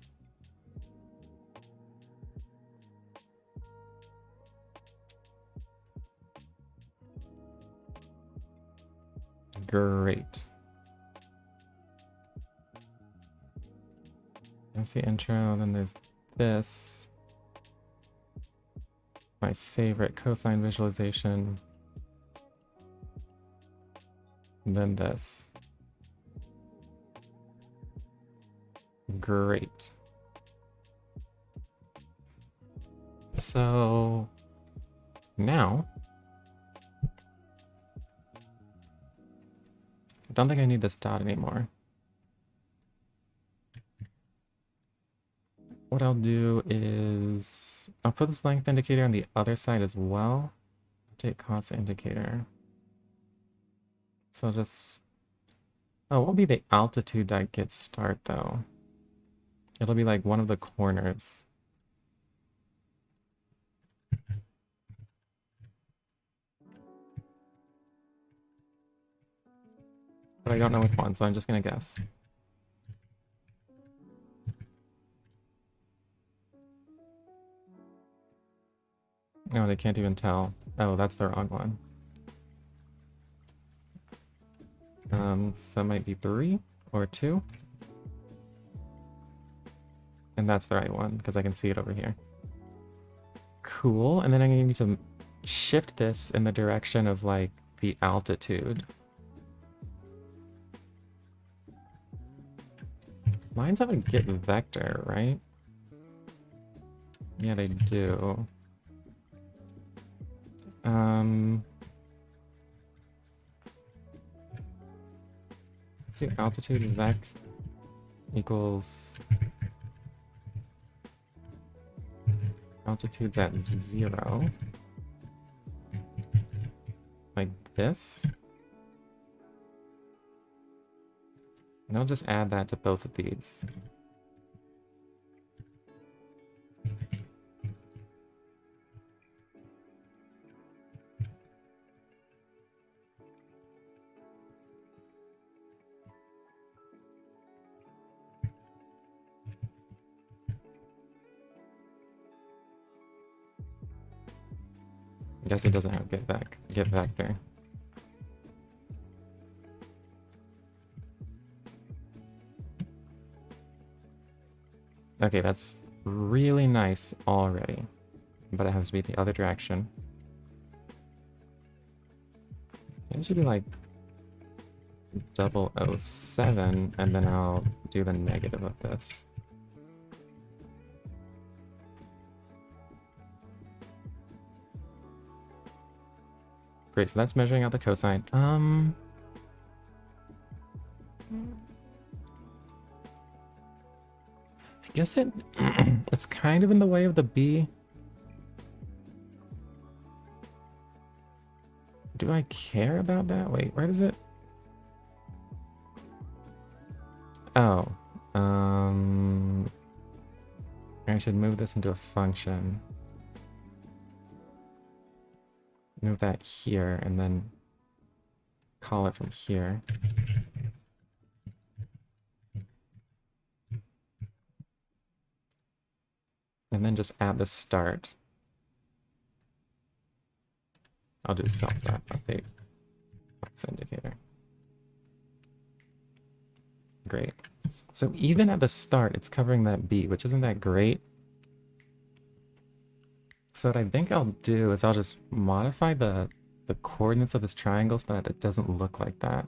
Great. That's the intro, then there's this. My favorite cosine visualization. And then this. Great. So now, I don't think I need this dot anymore. What I'll do is I'll put this length indicator on the other side as well. Take cost indicator. So just, oh, what will be the altitude that gets start though? It'll be like one of the corners. But I don't know which one, so I'm just gonna guess. No, they can't even tell. Oh, that's the wrong one. So it might be 3 or 2. And that's the right one, because I can see it over here. Cool, and then I'm gonna need to shift this in the direction of, like, the altitude. Lines have a get vector, right? Yeah, they do. Let's do altitude vec equals altitude's at 0. Like this. And I'll just add that to both of these. I guess it doesn't have get vector. Okay, that's really nice already, but it has to be the other direction. It should be like 007, and then I'll do the negative of this. Great, so that's measuring out the cosine. I guess it's kind of in the way of the B. Do I care about that? Wait, where is it? Oh, I should move this into a function. Move that here and then call it from here. And then just add the start. I'll do self.update flux indicator. Great. So even at the start, it's covering that B, which isn't that great. So what I think I'll do is I'll just modify the coordinates of this triangle so that it doesn't look like that.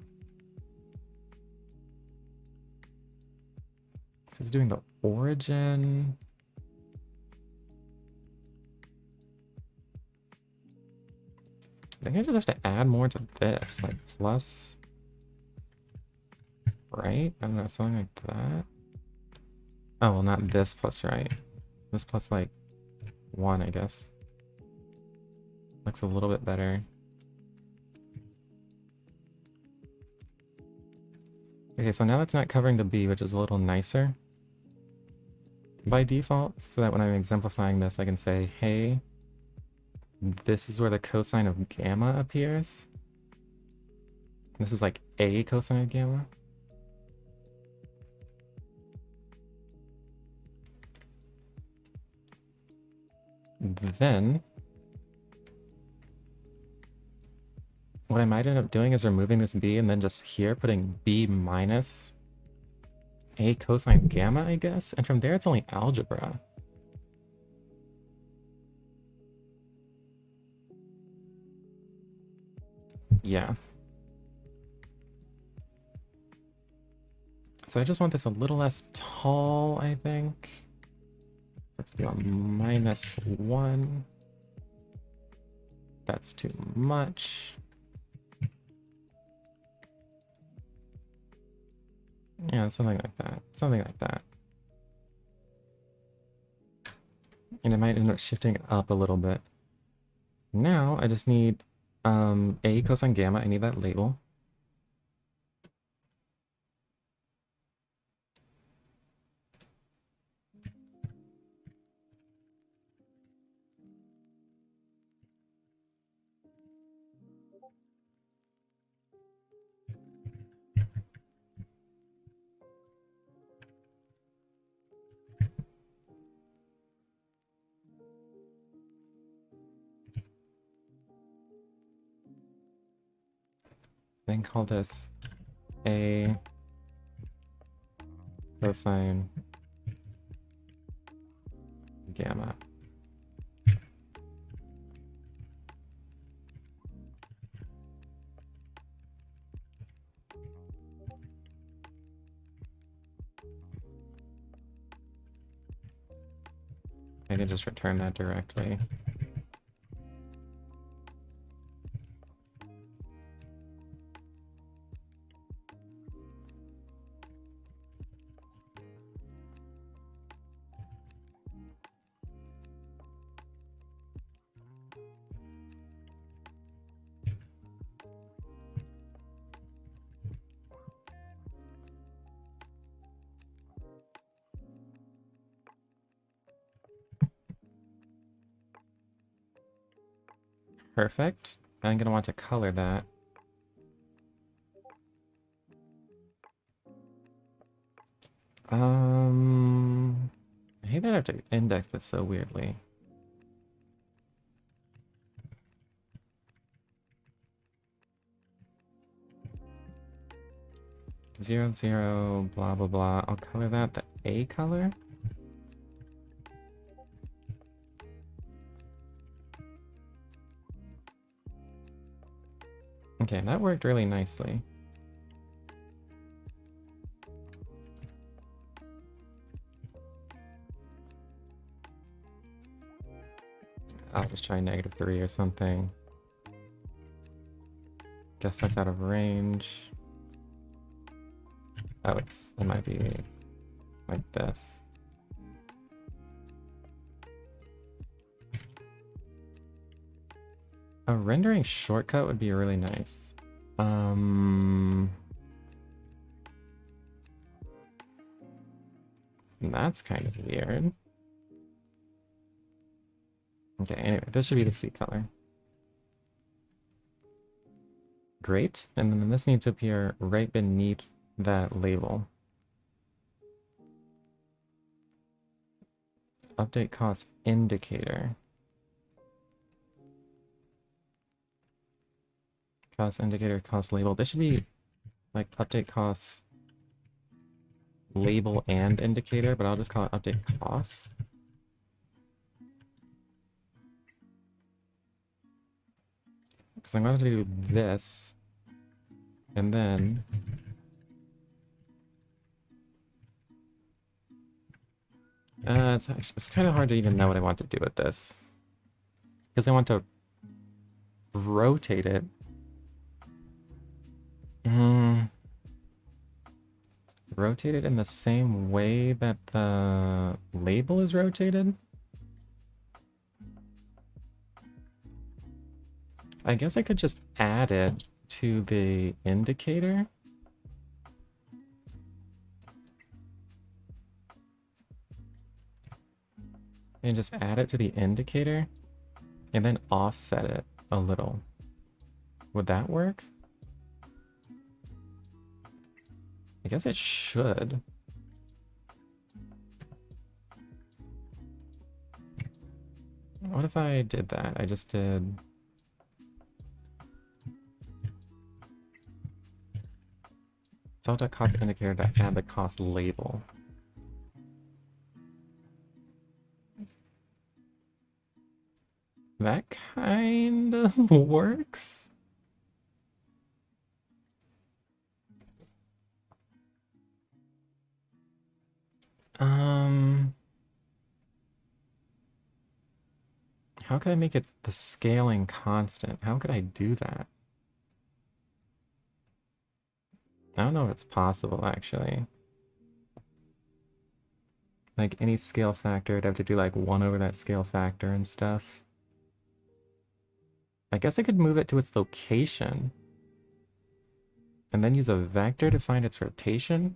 So it's doing the origin. I think I just have to add more to this, like plus, right? I don't know, something like that. Oh, well, not this plus right. This plus like 1, I guess. Looks a little bit better. Okay, so now that's not covering the B, which is a little nicer by default, so that when I'm exemplifying this, I can say, hey, this is where the cosine of gamma appears. This is like a cosine of gamma. Then, what I might end up doing is removing this B and then just here putting B minus a cosine gamma, I guess. And from there, it's only algebra. Yeah. So I just want this a little less tall, I think. Let's do a -1. That's too much. Yeah, something like that. Something like that. And it might end up shifting it up a little bit. Now I just need a cosine gamma. I need that label. Then call this a cosine gamma. I can just return that directly. Perfect. I'm gonna want to color that. I hate that I have to index this so weirdly. Zero, zero, blah, blah, blah. I'll color that the A color. Okay, that worked really nicely. I'll just try -3 or something. Guess that's out of range. Oh, it might be like this. A rendering shortcut would be really nice. That's kind of weird. Okay, anyway, this should be the seat color. Great, and then this needs to appear right beneath that label. Update cost indicator. Cost indicator, cost label. This should be like update costs label and indicator, but I'll just call it update costs. Because I'm going to do this, and then it's kind of hard to even know what I want to do with this, because I want to rotate it. Rotate it in the same way that the label is rotated? I guess I could just add it to the indicator. And just add it to the indicator and then offset it a little. Would that work? I guess it should. What if I did that? I just did... Select a cost indicator to add the cost label. That kind of works. How could I make it the scaling constant? How could I do that? I don't know if it's possible, actually. Like, any scale factor, I'd have to do, like, 1 over that scale factor and stuff. I guess I could move it to its location. And then use a vector to find its rotation.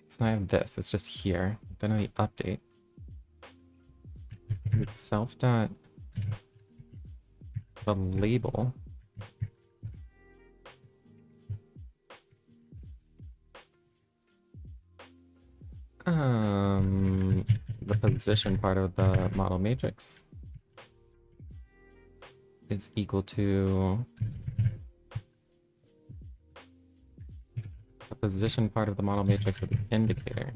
So now I have this, it's just here. Then I update. With self dot the label. The position part of the model matrix is equal to the position part of the model matrix of the indicator.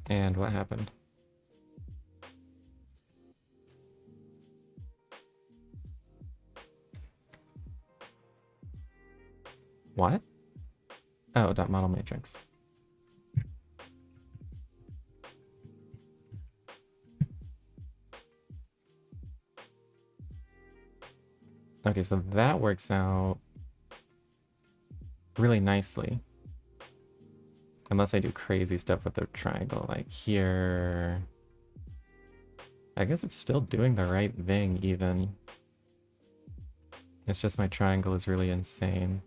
And what happened? What? Oh, dot model matrix. Okay, so that works out really nicely. Unless I do crazy stuff with the triangle, like here. I guess it's still doing the right thing, even. It's just my triangle is really insane.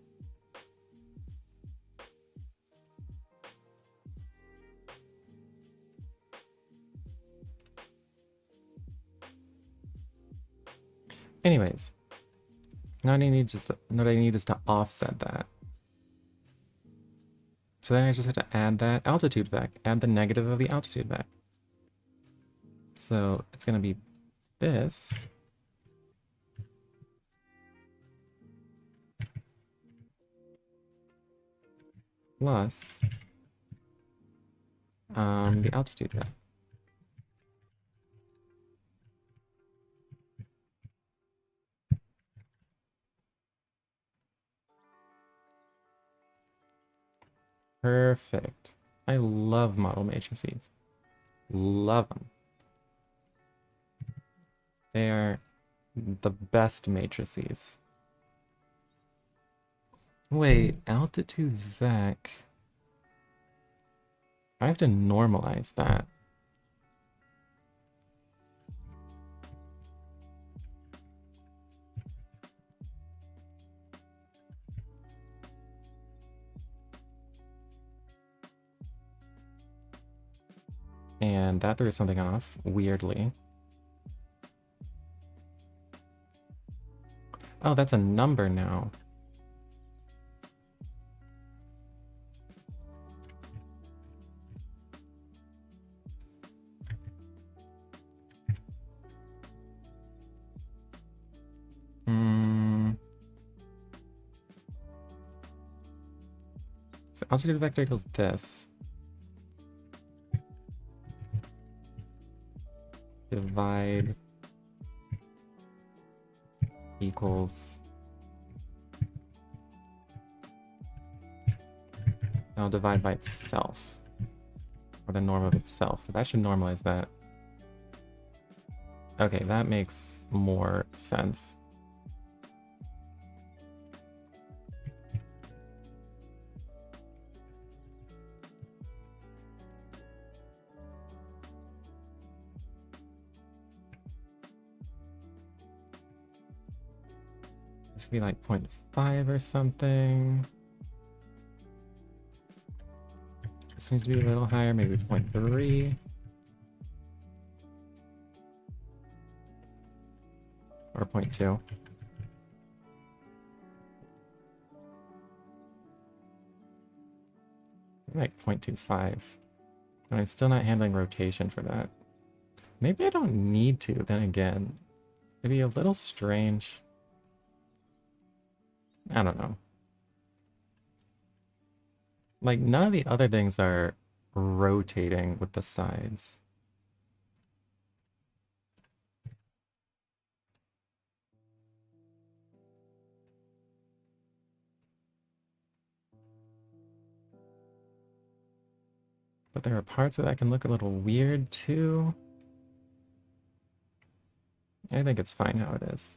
Anyways, now what I need is to offset that. So then I just have to add that altitude vec, add the negative of the altitude vec. So it's going to be this. Plus the altitude vec. Perfect. I love model matrices. Love them. They are the best matrices. Wait, altitude vec. I have to normalize that. And that threw something off, weirdly. Oh, that's a number now. So altitude vector equals this. Divide equals. I'll divide by itself, or the norm of itself. So that should normalize that. Okay, that makes more sense. This could be like 0.5 or something. This needs to be a little higher, maybe 0.3. Or 0.2. Like 0.25. And I'm still not handling rotation for that. Maybe I don't need to, then again. It'd be a little strange. I don't know. Like, none of the other things are rotating with the sides. But there are parts where that can look a little weird too. I think it's fine how it is.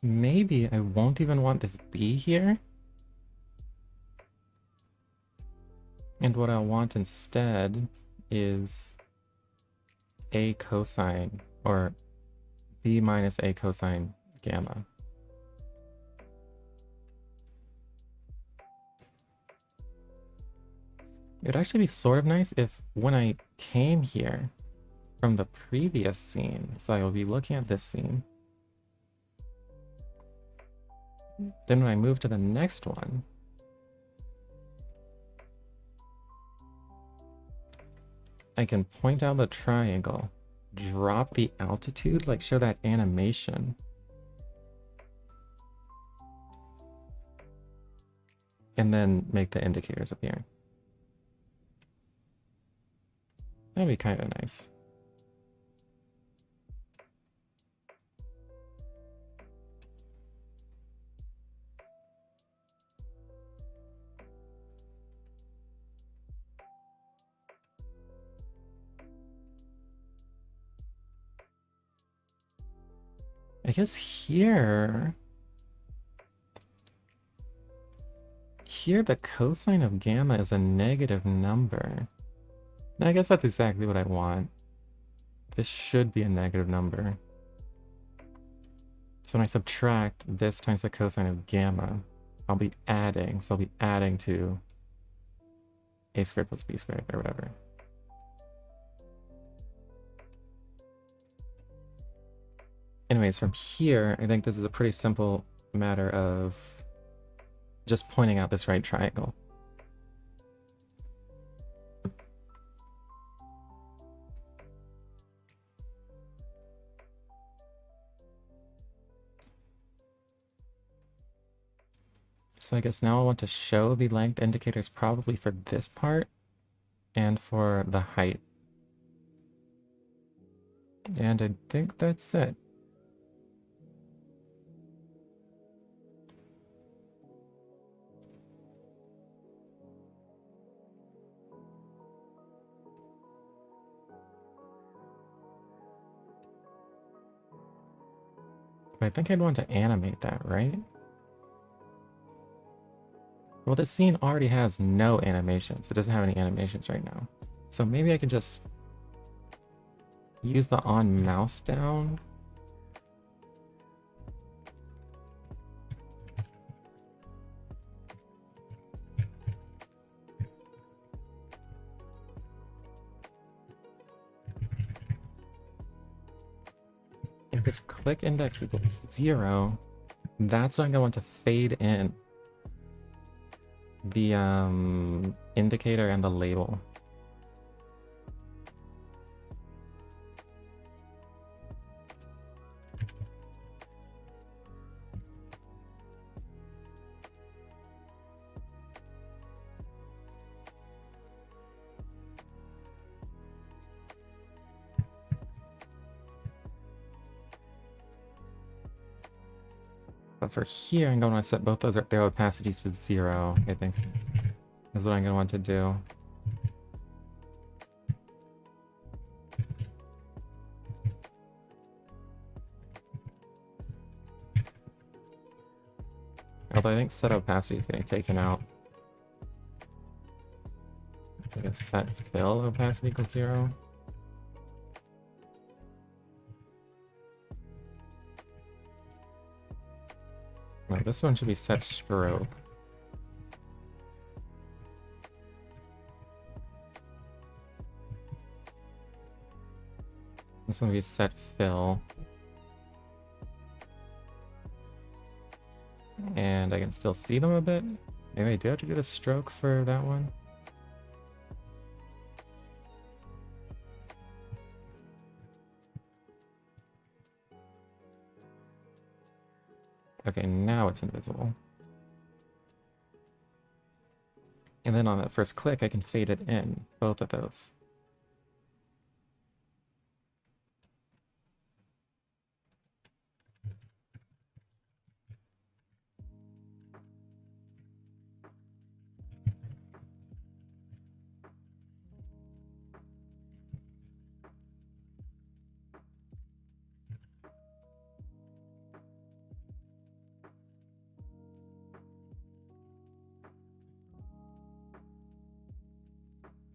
Maybe I won't even want this B here. And what I want instead is A cosine, or B minus A cosine gamma. It would actually be sort of nice if when I came here from the previous scene, so I will be looking at this scene, then when I move to the next one, I can point out the triangle, drop the altitude, like show that animation. And then make the indicators appear. That'd be kind of nice. I guess here the cosine of gamma is a negative number. I guess that's exactly what I want. This should be a negative number. So when I subtract this times the cosine of gamma, I'll be adding. So I'll be adding to a squared plus b squared or whatever. Anyways, from here, I think this is a pretty simple matter of just pointing out this right triangle. So I guess now I want to show the length indicators probably for this part. and for the height. And I think that's it. But I think I'd want to animate that, right? Well, this scene already has no animations. It doesn't have any animations right now. So maybe I could just use the on mouse down. If this click index equals 0, that's when I'm going to want to fade in the indicator and the label. But for here, I'm going to want to set both those their opacities to 0, I think. Is what I'm going to want to do. Although I think set opacity is getting taken out. It's like a set fill opacity equals 0. No, this one should be set stroke. This one will be set fill. And I can still see them a bit. Maybe I do have to do the stroke for that one. Okay, now it's invisible. And then on that first click, I can fade it in, both of those.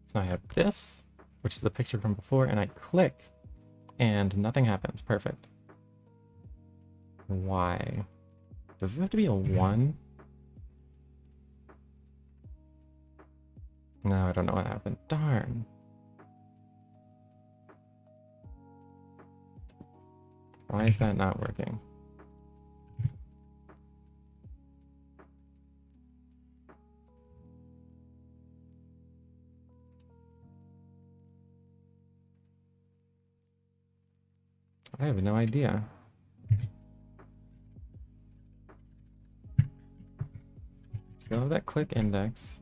So I have this, which is the picture from before, and I click, and nothing happens. Perfect. Why? Does this have to be a 1? No, I don't know what happened. Darn. Why is that not working? I have no idea. Let's go with that click index.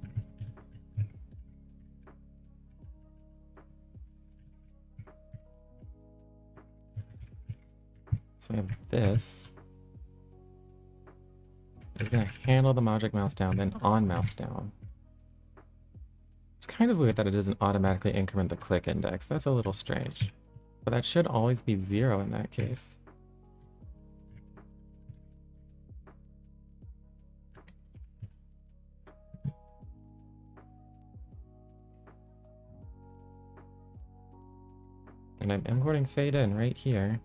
So we have this. It's going to handle the magic mouse down, then on mouse down. It's kind of weird that it doesn't automatically increment the click index. That's a little strange. But that should always be 0 in that case. And I'm importing fade in right here.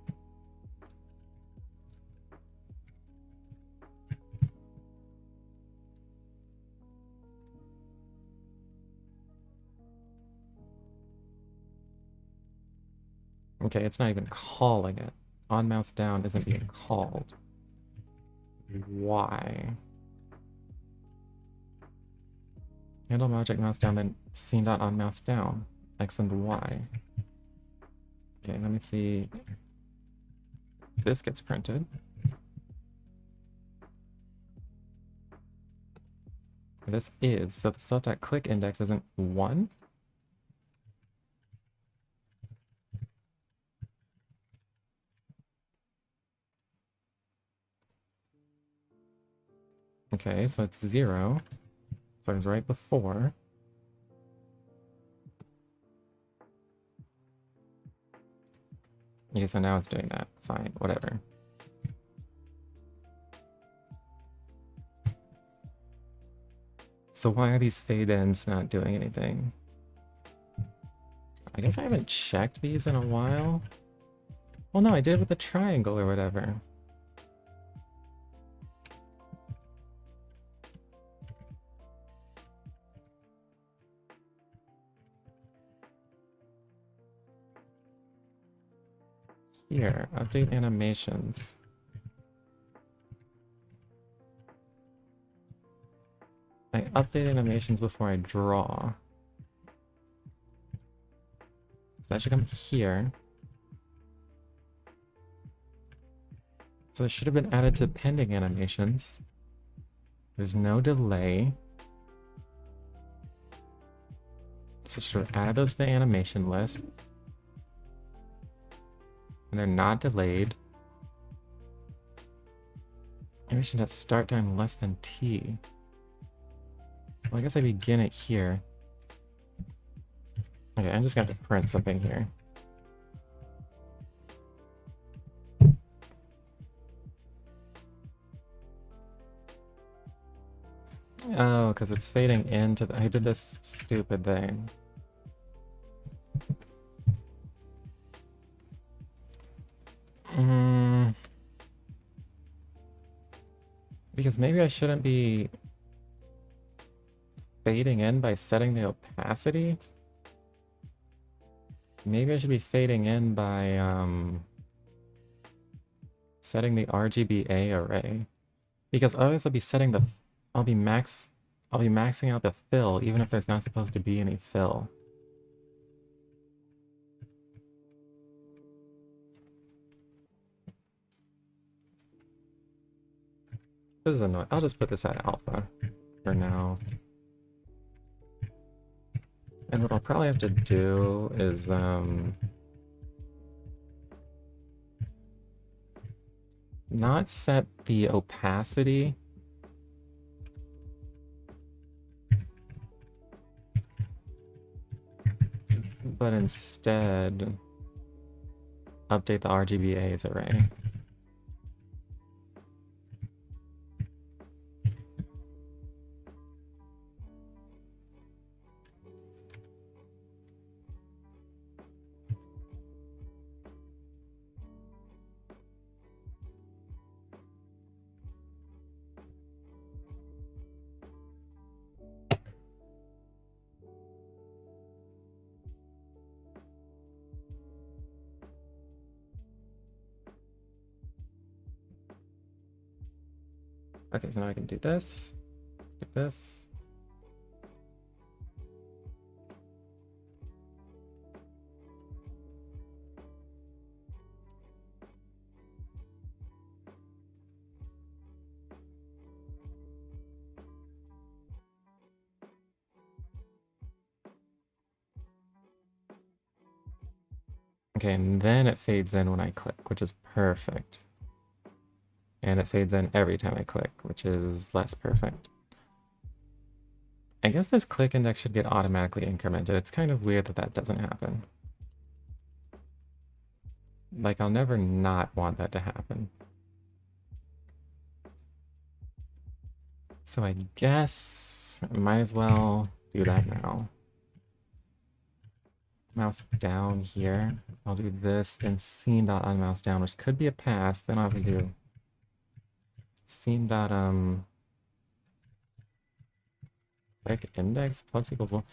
Okay, it's not even calling it. On mouse down isn't being called. Why? Handle magic mouse down, then scene dot on mouse down. X and Y. Okay, let me see. This gets printed. This is, so the self.click index isn't 1? Okay, so it's 0. So it was right before. Okay, so now it's doing that. Fine, whatever. So why are these fade-ins not doing anything? I guess I haven't checked these in a while. Well, no, I did with the triangle or whatever. Here, update animations. I update animations before I draw. So that should come here. So it should have been added to pending animations. There's no delay. So should have added those to the animation list. And they're not delayed. Animation has start time less than t. Well, I guess I begin it here. Okay, I'm just gonna have to print something here. Oh, because it's fading into the... I did this stupid thing. Because maybe I shouldn't be fading in by setting the opacity. Maybe I should be fading in by setting the RGBA array. Because otherwise I'll be setting the... I'll be maxing out the fill even if there's not supposed to be any fill. This is annoying. I'll just put this at alpha for now. And what I'll probably have to do is not set the opacity, but instead update the RGBA's array. Okay, so now I can do this, do this. Okay, and then it fades in when I click, which is perfect. And it fades in every time I click, which is less perfect. I guess this click index should get automatically incremented. It's kind of weird that that doesn't happen. Like, I'll never not want that to happen. So I guess I might as well do that now. Mouse down here. I'll do this, then scene.unmouse down, which could be a pass. Then I'll have to do scene dot click index plus equals 1.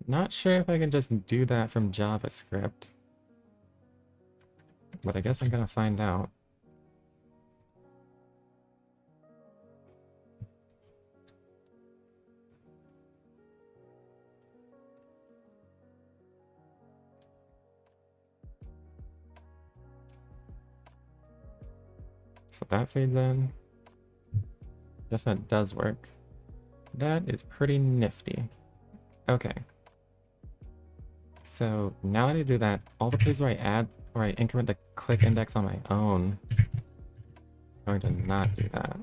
Not sure if I can just do that from JavaScript, but I guess I'm gonna find out. So that fades in. Guess that does work. That is pretty nifty. Okay. So now that I do that, all the places where I add Or I increment the click index on my own. I'm going to not do that.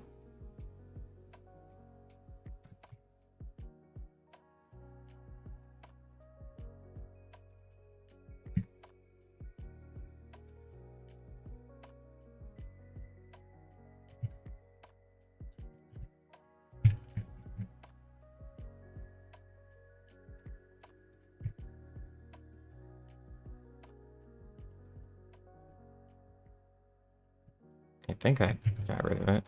I think I got rid of it.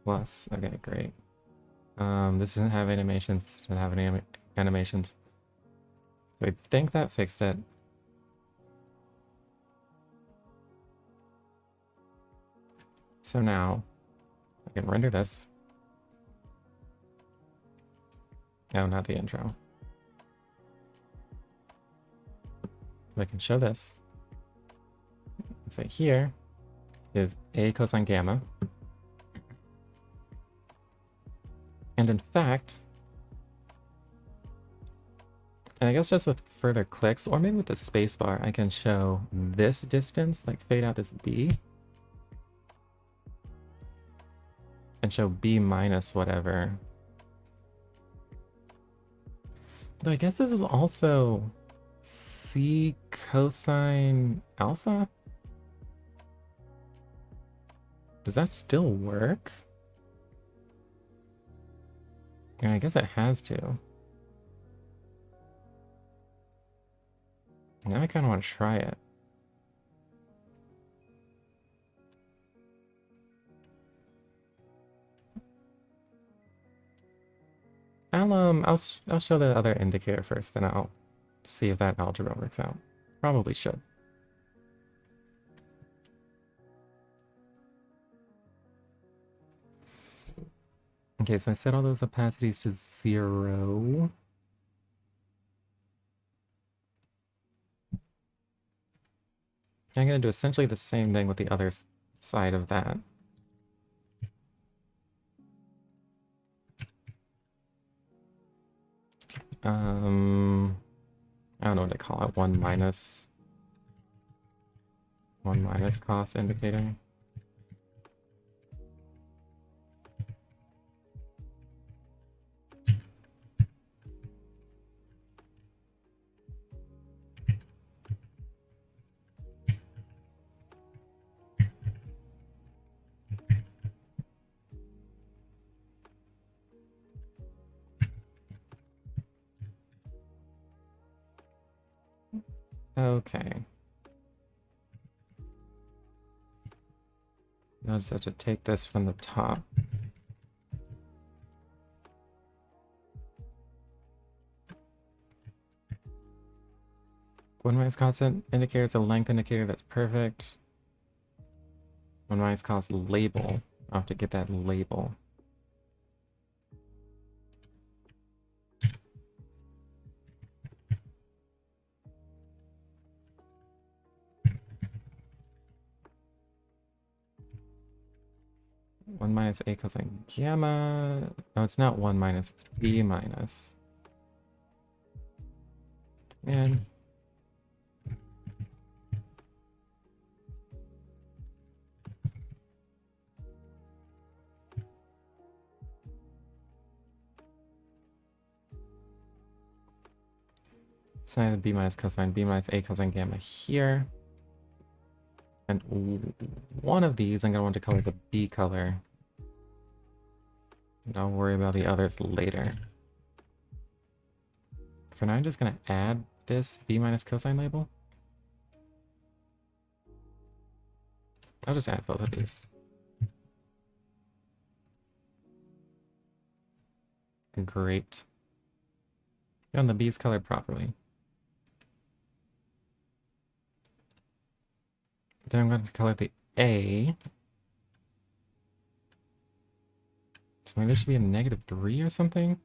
Plus, okay, great. This doesn't have animations, this doesn't have any animations. So I think that fixed it. So now, I can render this. No, not the intro. I can show this. So here is A cosine gamma. And in fact, and I guess just with further clicks, or maybe with the spacebar, I can show this distance, like fade out this B, and show B minus whatever. Though I guess this is also C cosine alpha? Does that still work? Yeah, I guess it has to. Now I kind of want to try it. I'll show the other indicator first, then I'll see if that algebra works out. Probably should. Okay, so I set all those opacities to 0. I'm going to do essentially the same thing with the other side of that. I don't know what to call it. 1 minus cost indicator. Okay. Now I just have to take this from the top. One minus constant indicator is a length indicator, that's perfect. One minus cost label. I'll have to get that label. One minus A cosine gamma. No, it's not 1 minus, it's B minus. Man. So I have B minus cosine, B minus A cosine gamma here. And one of these I'm going to want to color the B color. And I'll worry about the others later. For now, I'm just going to add this B minus cosine label. I'll just add both of these. Great. And the B is colored properly. Then I'm going to color the A. So maybe there should be a -3 or something.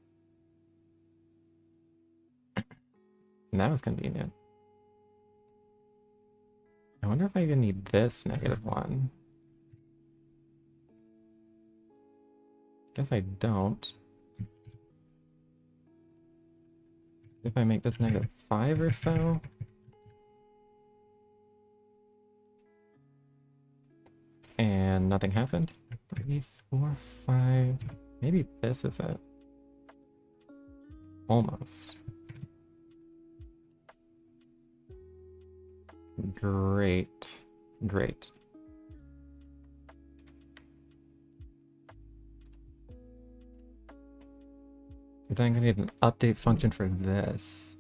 And that was convenient. I wonder if I even need this -1. Guess I don't. If I make this -5 or so. And nothing happened. 3, 4, 5. Maybe this is it. Almost. Great. Great. Then I'm gonna need an update function for this.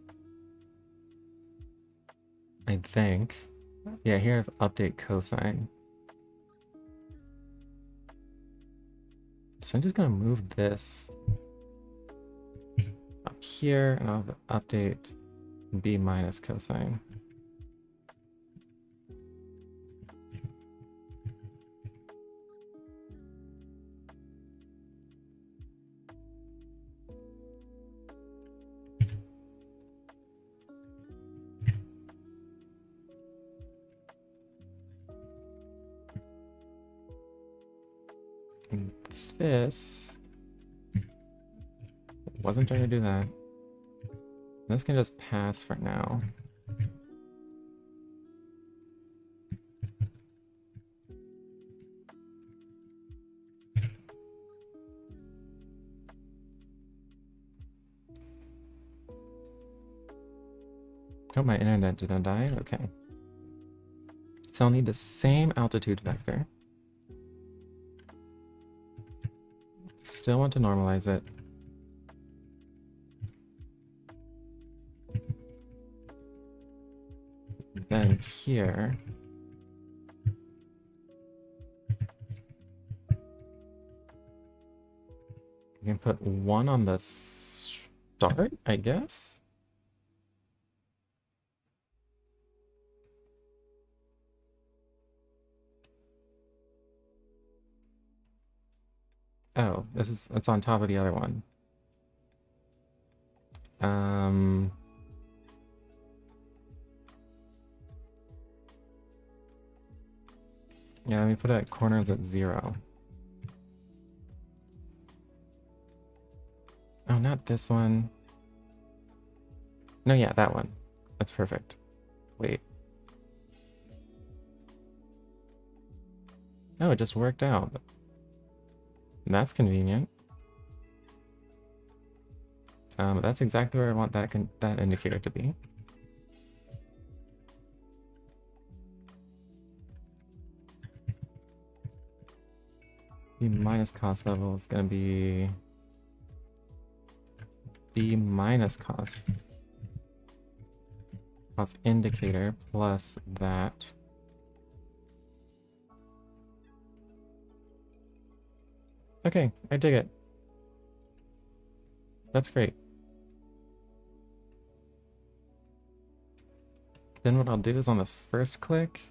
I think. Yeah, here I have update cosine. So I'm just gonna move this up here, and I'll update b minus cosine. And this wasn't trying to do that. This can just pass for now. Oh, my internet didn't die? Okay. So I'll need the same altitude vector. Still want to normalize it. Then here, we can put 1 on the start, I guess. Oh, it's on top of the other one. Yeah, let me put it at corners at 0. Oh, not this one. No, yeah, that one. That's perfect. Wait. Oh, it just worked out. That's convenient. That's exactly where I want that indicator to be. B minus cost level is going to be B minus cost indicator plus that. Okay, I dig it. That's great. Then what I'll do is on the first click,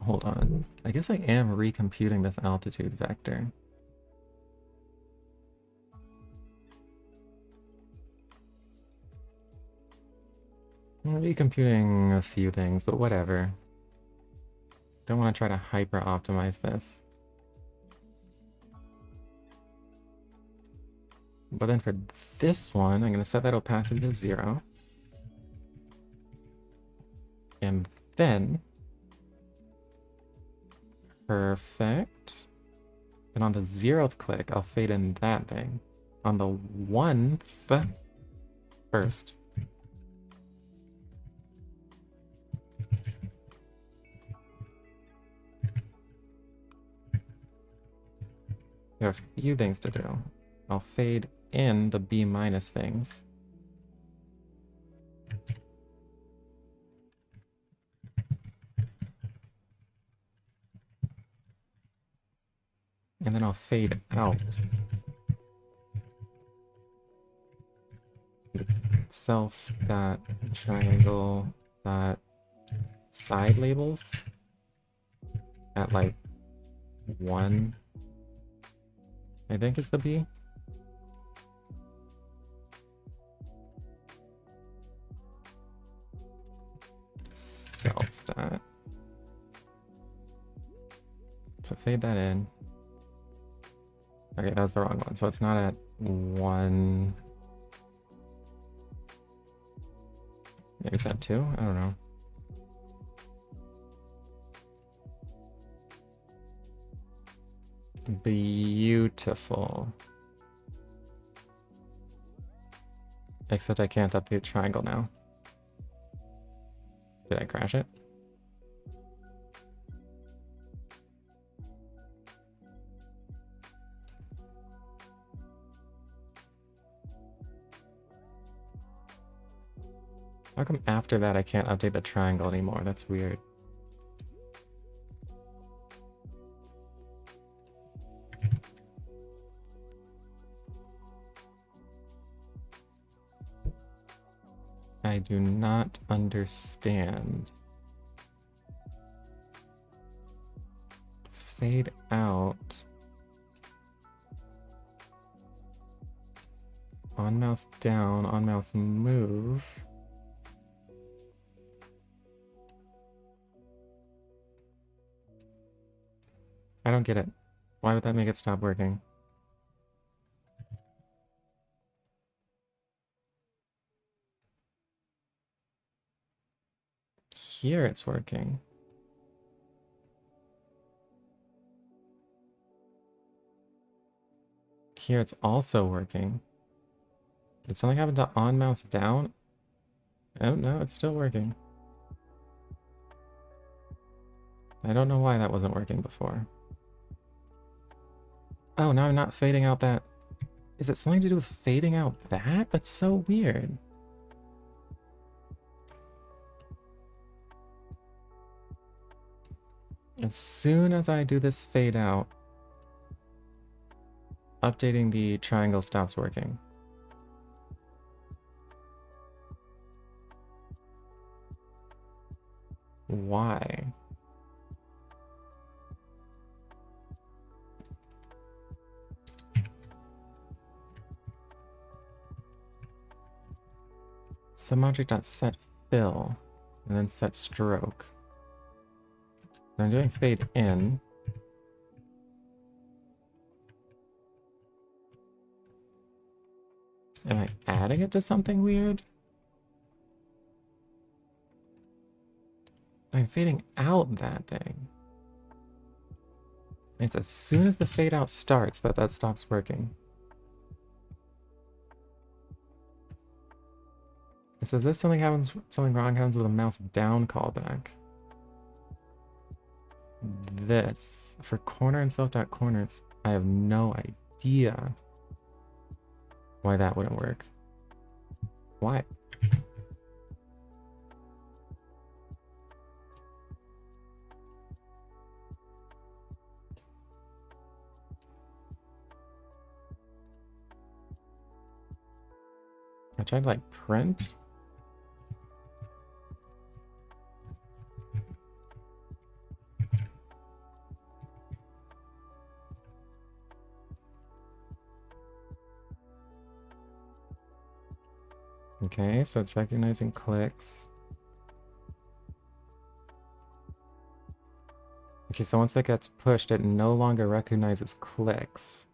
hold on. I guess I am recomputing this altitude vector. I'm recomputing a few things, but whatever. Don't want to try to hyper optimize this. But then for this one, I'm going to set that opacity to 0. And then, perfect. And on the 0th click, I'll fade in that thing. On the 1th, first. There are a few things to do. I'll fade in the B minus things. And then I'll fade out itself, that triangle, that side labels at like 1, I think is the B. Self that. So fade that in. Okay, that was the wrong one. So it's not at 1. Maybe it's that 2? I don't know. Beautiful. Except I can't update triangle now. Did I crash it? How come after that I can't update the triangle anymore? That's weird. I do not understand. Fade out. On mouse down, on mouse move. I don't get it. Why would that make it stop working? Here it's working. Here it's also working. Did something happen to on mouse down? Oh no, it's still working. I don't know why that wasn't working before. Oh, now I'm not fading out that. Is it something to do with fading out that? That's so weird. As soon as I do this fade out, updating the triangle stops working. Why? SubObject.set fill and then set stroke. And I'm doing fade in. Am I adding it to something weird? I'm fading out that thing. It's as soon as the fade out starts that stops working. It's as if something wrong happens with a mouse down callback. This for corner and self.corners, I have no idea why that wouldn't work. Why? I tried like print. Okay, so it's recognizing clicks. Okay, so once that gets pushed, it no longer recognizes clicks.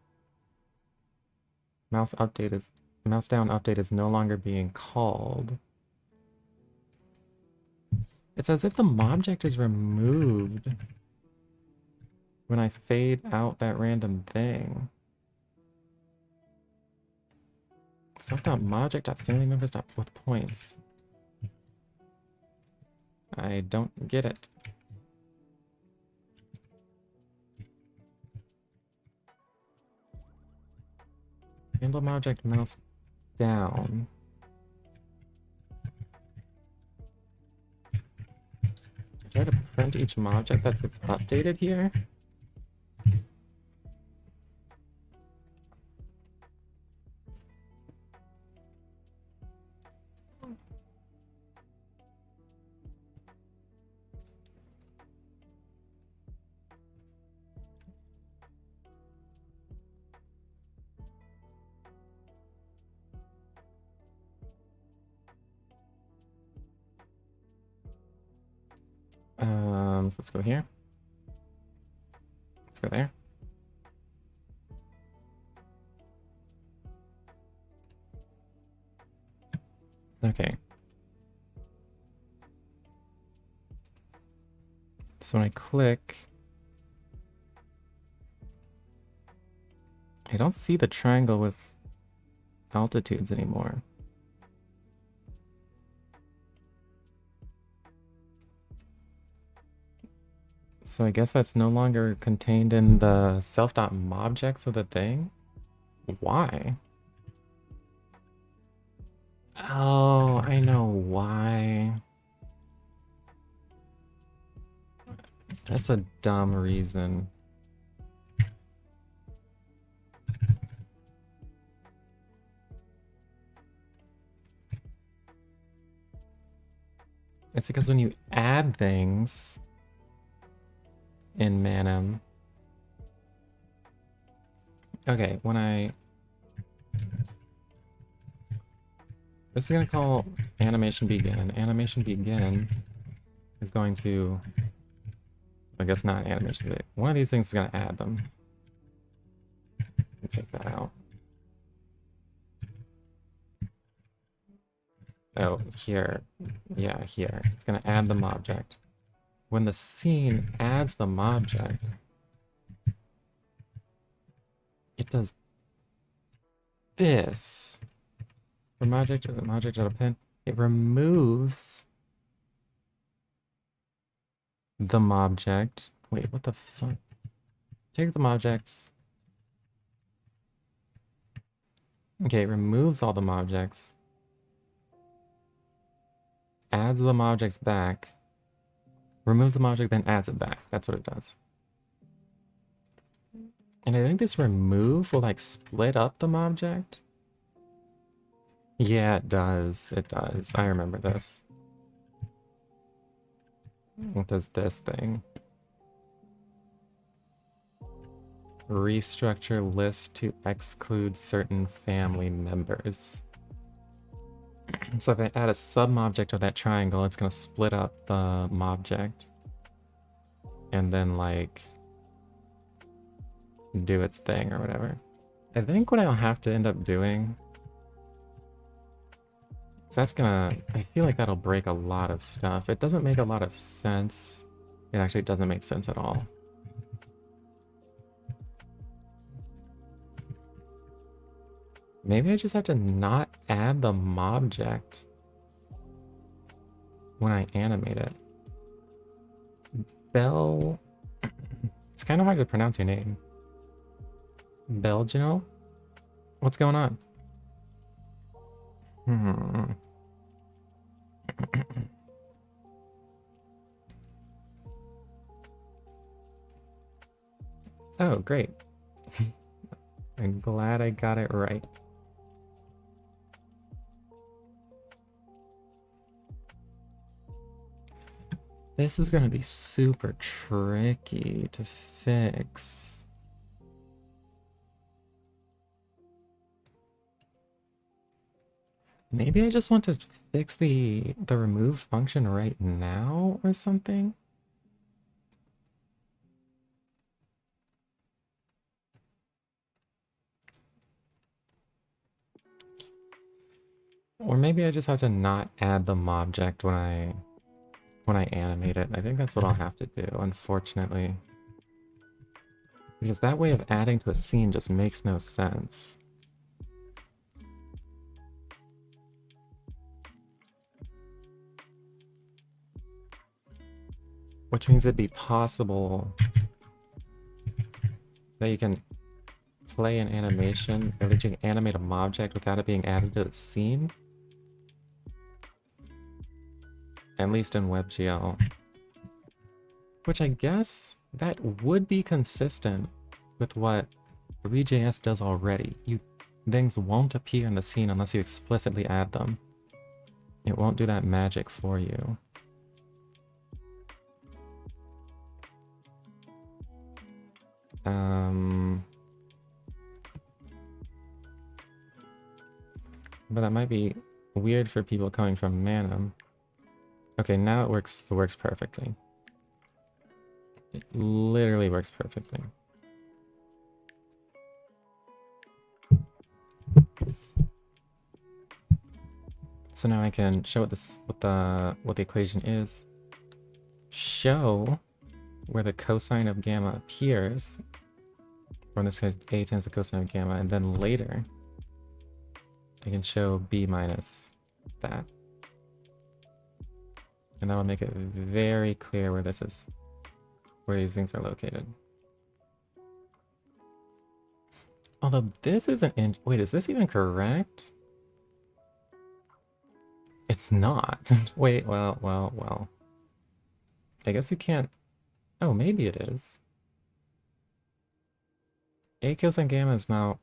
Mouse down update is no longer being called. It's as if the object is removed when I fade out that random thing. Self.object.familyMembers.with points. I don't get it. Random object mouse down. Try to print each object that gets updated here. So let's go here. Let's go there. Okay. So when I click, I don't see the triangle with altitudes anymore. So I guess that's no longer contained in the self.mobjects of the thing? Why? Oh, I know why. That's a dumb reason. It's because when you add things in Manum. Okay, when I... This is going to call animation begin. Animation begin is going to... I guess not animation begin. One of these things is going to add them. Take that out. Oh, here. Yeah, here. It's going to add the object. When the scene adds the object, it does this. From object out of pen, it removes the object. Wait, what the fuck? Take the objects. Okay, it removes all the objects. Adds the objects back. Removes the object, then adds it back. That's what it does. And I think this remove will like split up the object. Yeah, it does. It does. I remember this. It does this thing. Restructure list to exclude certain family members. So if I add a sub-object of that triangle, it's going to split up the object. And then, like, do its thing or whatever. I think what I'll have to end up doing... So that's gonna... I feel like that'll break a lot of stuff. It doesn't make a lot of sense. It actually doesn't make sense at all. Maybe I just have to not add the object when I animate it. Bell... It's kind of hard to pronounce your name. Belgino? What's going on? Oh, great. I'm glad I got it right. This is going to be super tricky to fix. Maybe I just want to fix the remove function right now or something? Or maybe I just have to not add the object when I animate it. I think that's what I'll have to do, unfortunately. Because that way of adding to a scene just makes no sense. Which means it'd be possible that you can play an animation, or that you can animate an object without it being added to the scene. At least in WebGL. Which I guess that would be consistent with what Three.js does already. Things won't appear in the scene unless you explicitly add them. It won't do that magic for you. But that might be weird for people coming from Manum. Okay, now it works perfectly. It literally works perfectly. So now I can show what the equation is. Show where the cosine of gamma appears, or in this case, a times the cosine of gamma, and then later, I can show b minus that. And that will make it very clear where this is, where these things are located. Although this isn't in, wait, is this even correct? It's not. Wait, well. I guess you can't, oh, maybe it is. A cosine gamma is now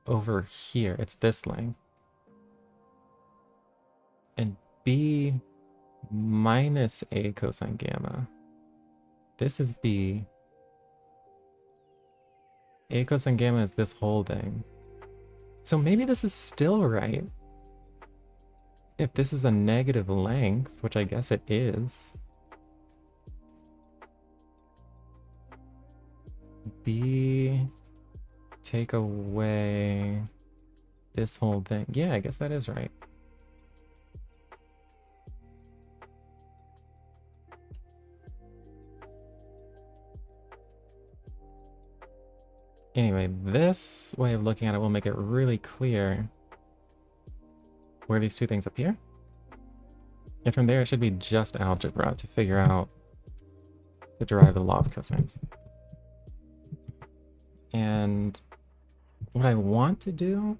over here. It's this length. And b minus a cosine gamma. This is b. A cosine gamma is this whole thing. So maybe this is still right. If this is a negative length, which I guess it is. B take away this whole thing. Yeah, I guess that is right. Anyway, this way of looking at it will make it really clear where these two things appear. And from there, it should be just algebra to figure out, to derive the law of cosines. And what I want to do,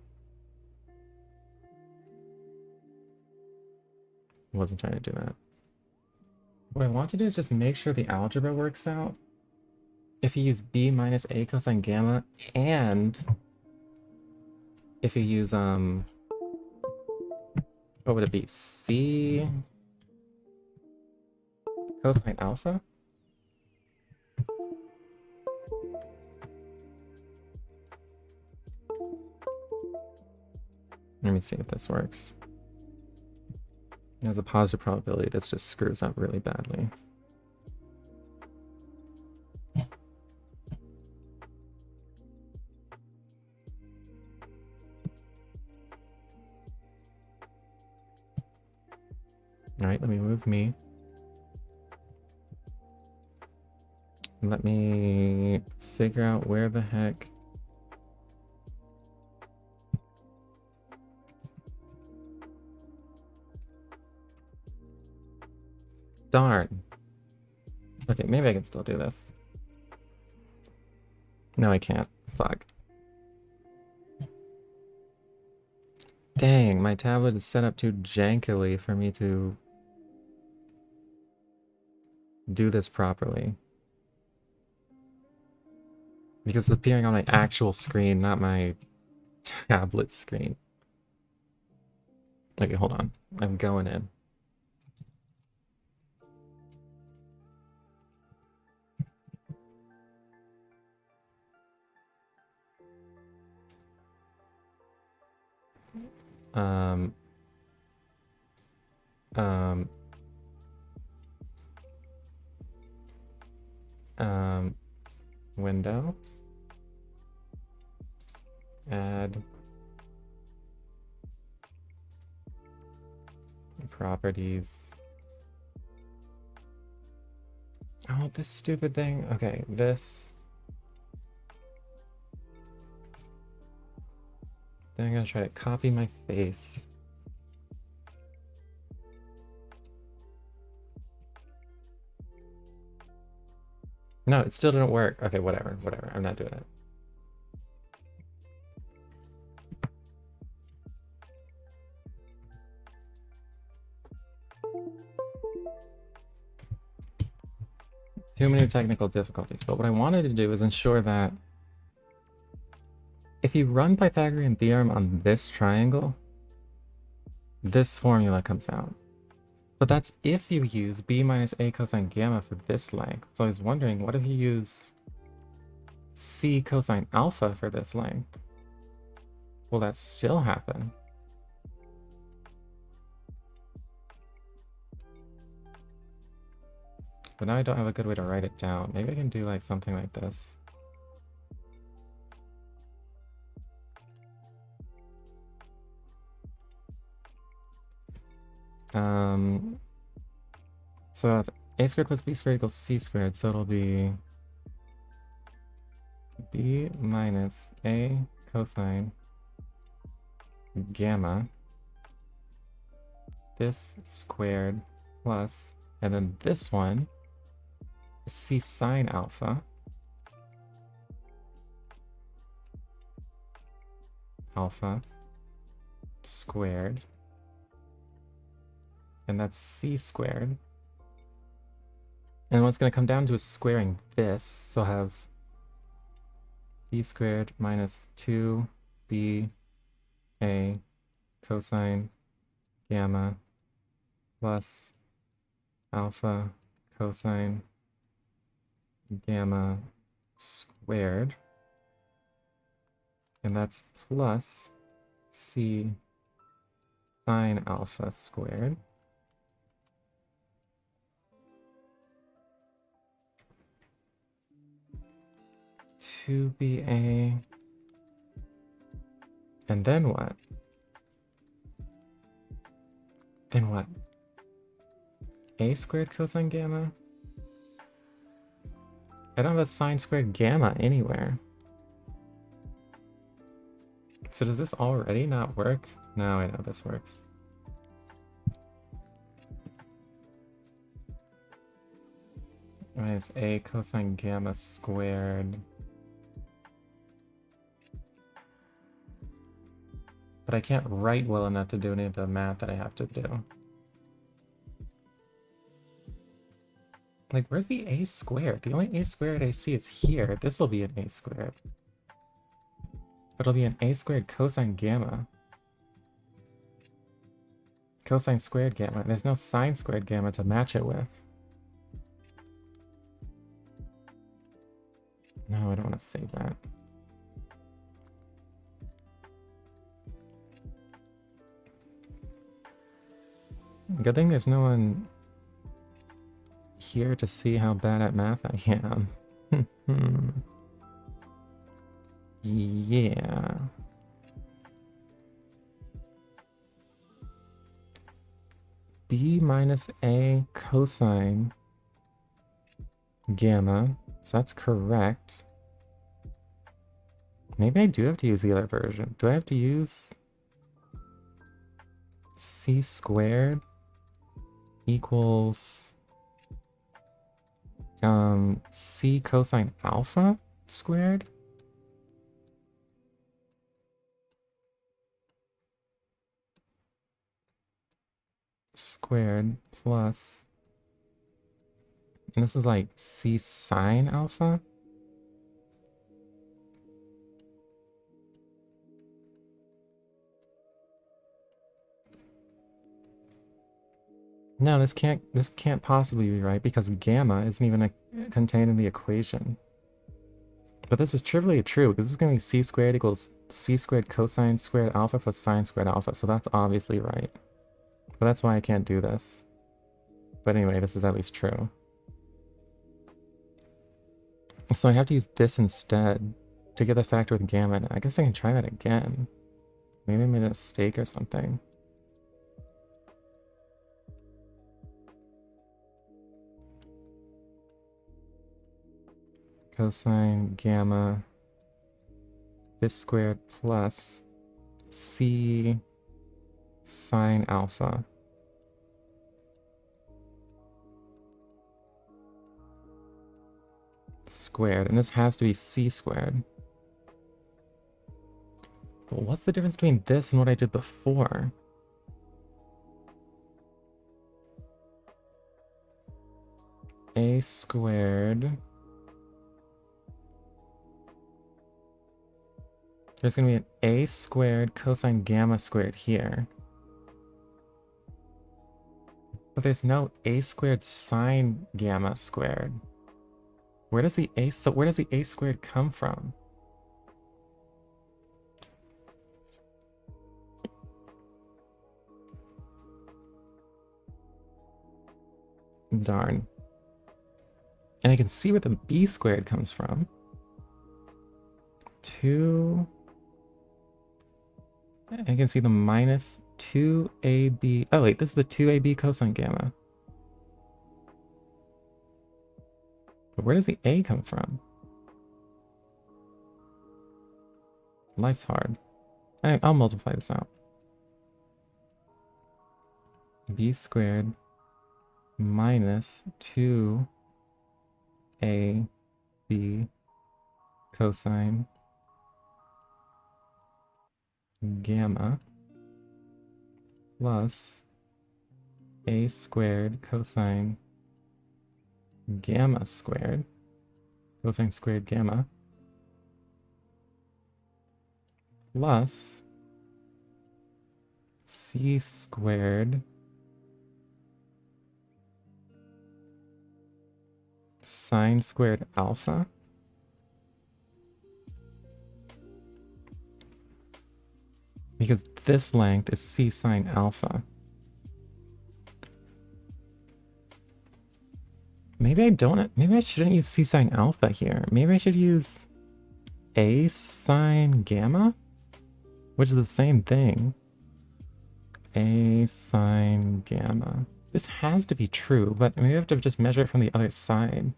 I wasn't trying to do that. What I want to do is just make sure the algebra works out. If you use b minus a cosine gamma, and if you use, what would it be? C cosine alpha? Let me see if this works. There's a positive probability this just screws up really badly. All right, let me move me. Let me figure out where the heck. Darn. Okay, maybe I can still do this. No, I can't. Fuck. Dang, my tablet is set up too jankily for me to do this properly. Because it's appearing on my actual screen, not my tablet screen. Okay, hold on. I'm going in. Window. Add properties. Oh, this stupid thing. Okay, this. Then I'm gonna try to copy my face. No, it still didn't work. Okay, whatever. I'm not doing it. Too many technical difficulties. But what I wanted to do is ensure that if you run Pythagorean theorem on this triangle, this formula comes out. But that's if you use b minus a cosine gamma for this length. So I was wondering, what if you use c cosine alpha for this length? Will that still happen? But now I don't have a good way to write it down. Maybe I can do like something like this. So A squared plus B squared equals C squared, so it'll be B minus A cosine gamma, this squared plus, and then this one is C sine alpha, alpha squared, and that's C squared. And what's going to come down to is squaring this, so I'll have B squared minus 2B A cosine gamma plus alpha cosine gamma squared, and that's plus C sine alpha squared. To be a, and then what? Then what? A squared cosine gamma? I don't have a sine squared gamma anywhere. So does this already not work? No, I know this works. Minus A cosine gamma squared. But I can't write well enough to do any of the math that I have to do. Like, where's the A squared? The only A squared I see is here. This will be an A squared. But it'll be an A squared cosine gamma. Cosine squared gamma. There's no sine squared gamma to match it with. No, I don't want to save that. Good thing there's no one here to see how bad at math I am. Yeah. B minus A cosine gamma. So that's correct. Maybe I do have to use the other version. Do I have to use C squared equals C cosine alpha squared? Squared plus, and this is like C sine alpha? No, this can't possibly be right because gamma isn't even contained in the equation. But this is trivially true because this is going to be C squared equals C squared cosine squared alpha plus sine squared alpha, so that's obviously right. But that's why I can't do this. But anyway, this is at least true. So I have to use this instead to get the factor with gamma. I guess I can try that again. Maybe I made a mistake or something. Cosine gamma this squared plus C sine alpha squared, and this has to be C squared. But what's the difference between this and what I did before? A squared. There's going to be an A squared cosine gamma squared here. But there's no A squared sine gamma squared. Where does the A squared come from? Darn. And I can see where the B squared comes from. 2. I can see the minus 2AB. Oh wait, this is the 2AB cosine gamma. But where does the A come from? Life's hard. I'll multiply this out. B squared minus 2 A B cosine gamma plus A squared cosine gamma squared, cosine squared gamma, plus C squared sine squared alpha because this length is C sine alpha. Maybe I shouldn't use C sine alpha here. Maybe I should use A sine gamma, which is the same thing. A sine gamma. This has to be true, but maybe I have to just measure it from the other side.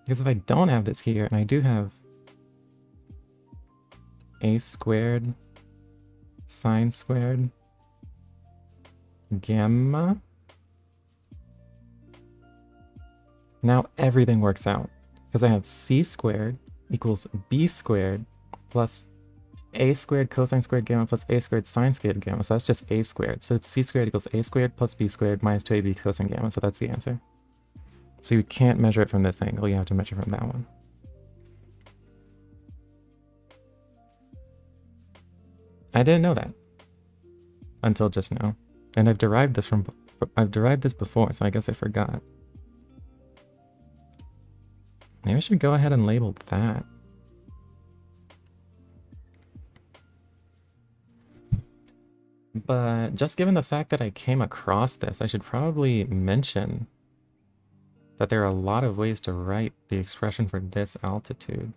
Because if I don't have this here, and I do have A squared sine squared gamma, now everything works out. Because I have C squared equals B squared plus A squared cosine squared gamma plus A squared sine squared gamma. So that's just A squared. So it's C squared equals A squared plus B squared minus 2AB cosine gamma. So that's the answer. So you can't measure it from this angle. You have to measure from that one. I didn't know that until just now. And I've derived this before, so I guess I forgot. Maybe I should go ahead and label that. But just given the fact that I came across this, I should probably mention that there are a lot of ways to write the expression for this altitude.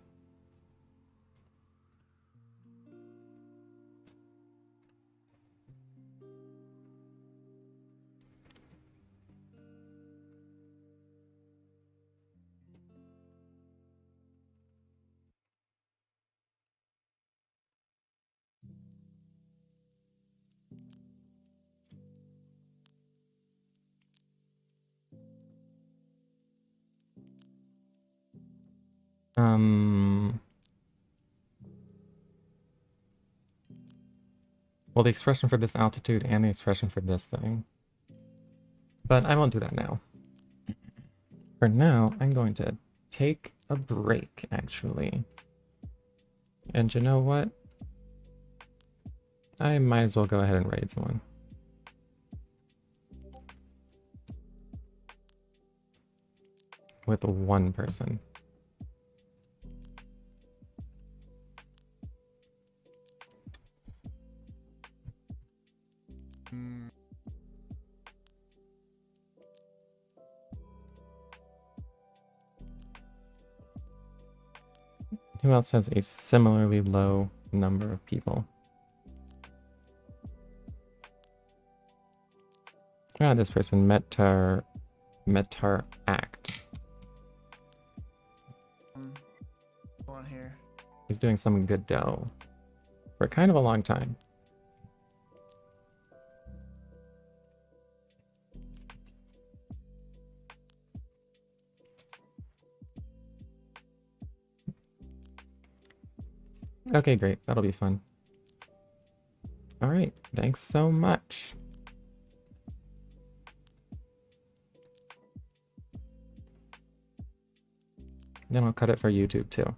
Well, the expression for this altitude and the expression for this thing. But I won't do that now. For now, I'm going to take a break, actually. And you know what? I might as well go ahead and raid someone. With one person. Who else has a similarly low number of people? Ah, this person, Metar Act. On here. He's doing some good dough for kind of a long time. Okay, great. That'll be fun. All right. Thanks so much. Then I'll cut it for YouTube too.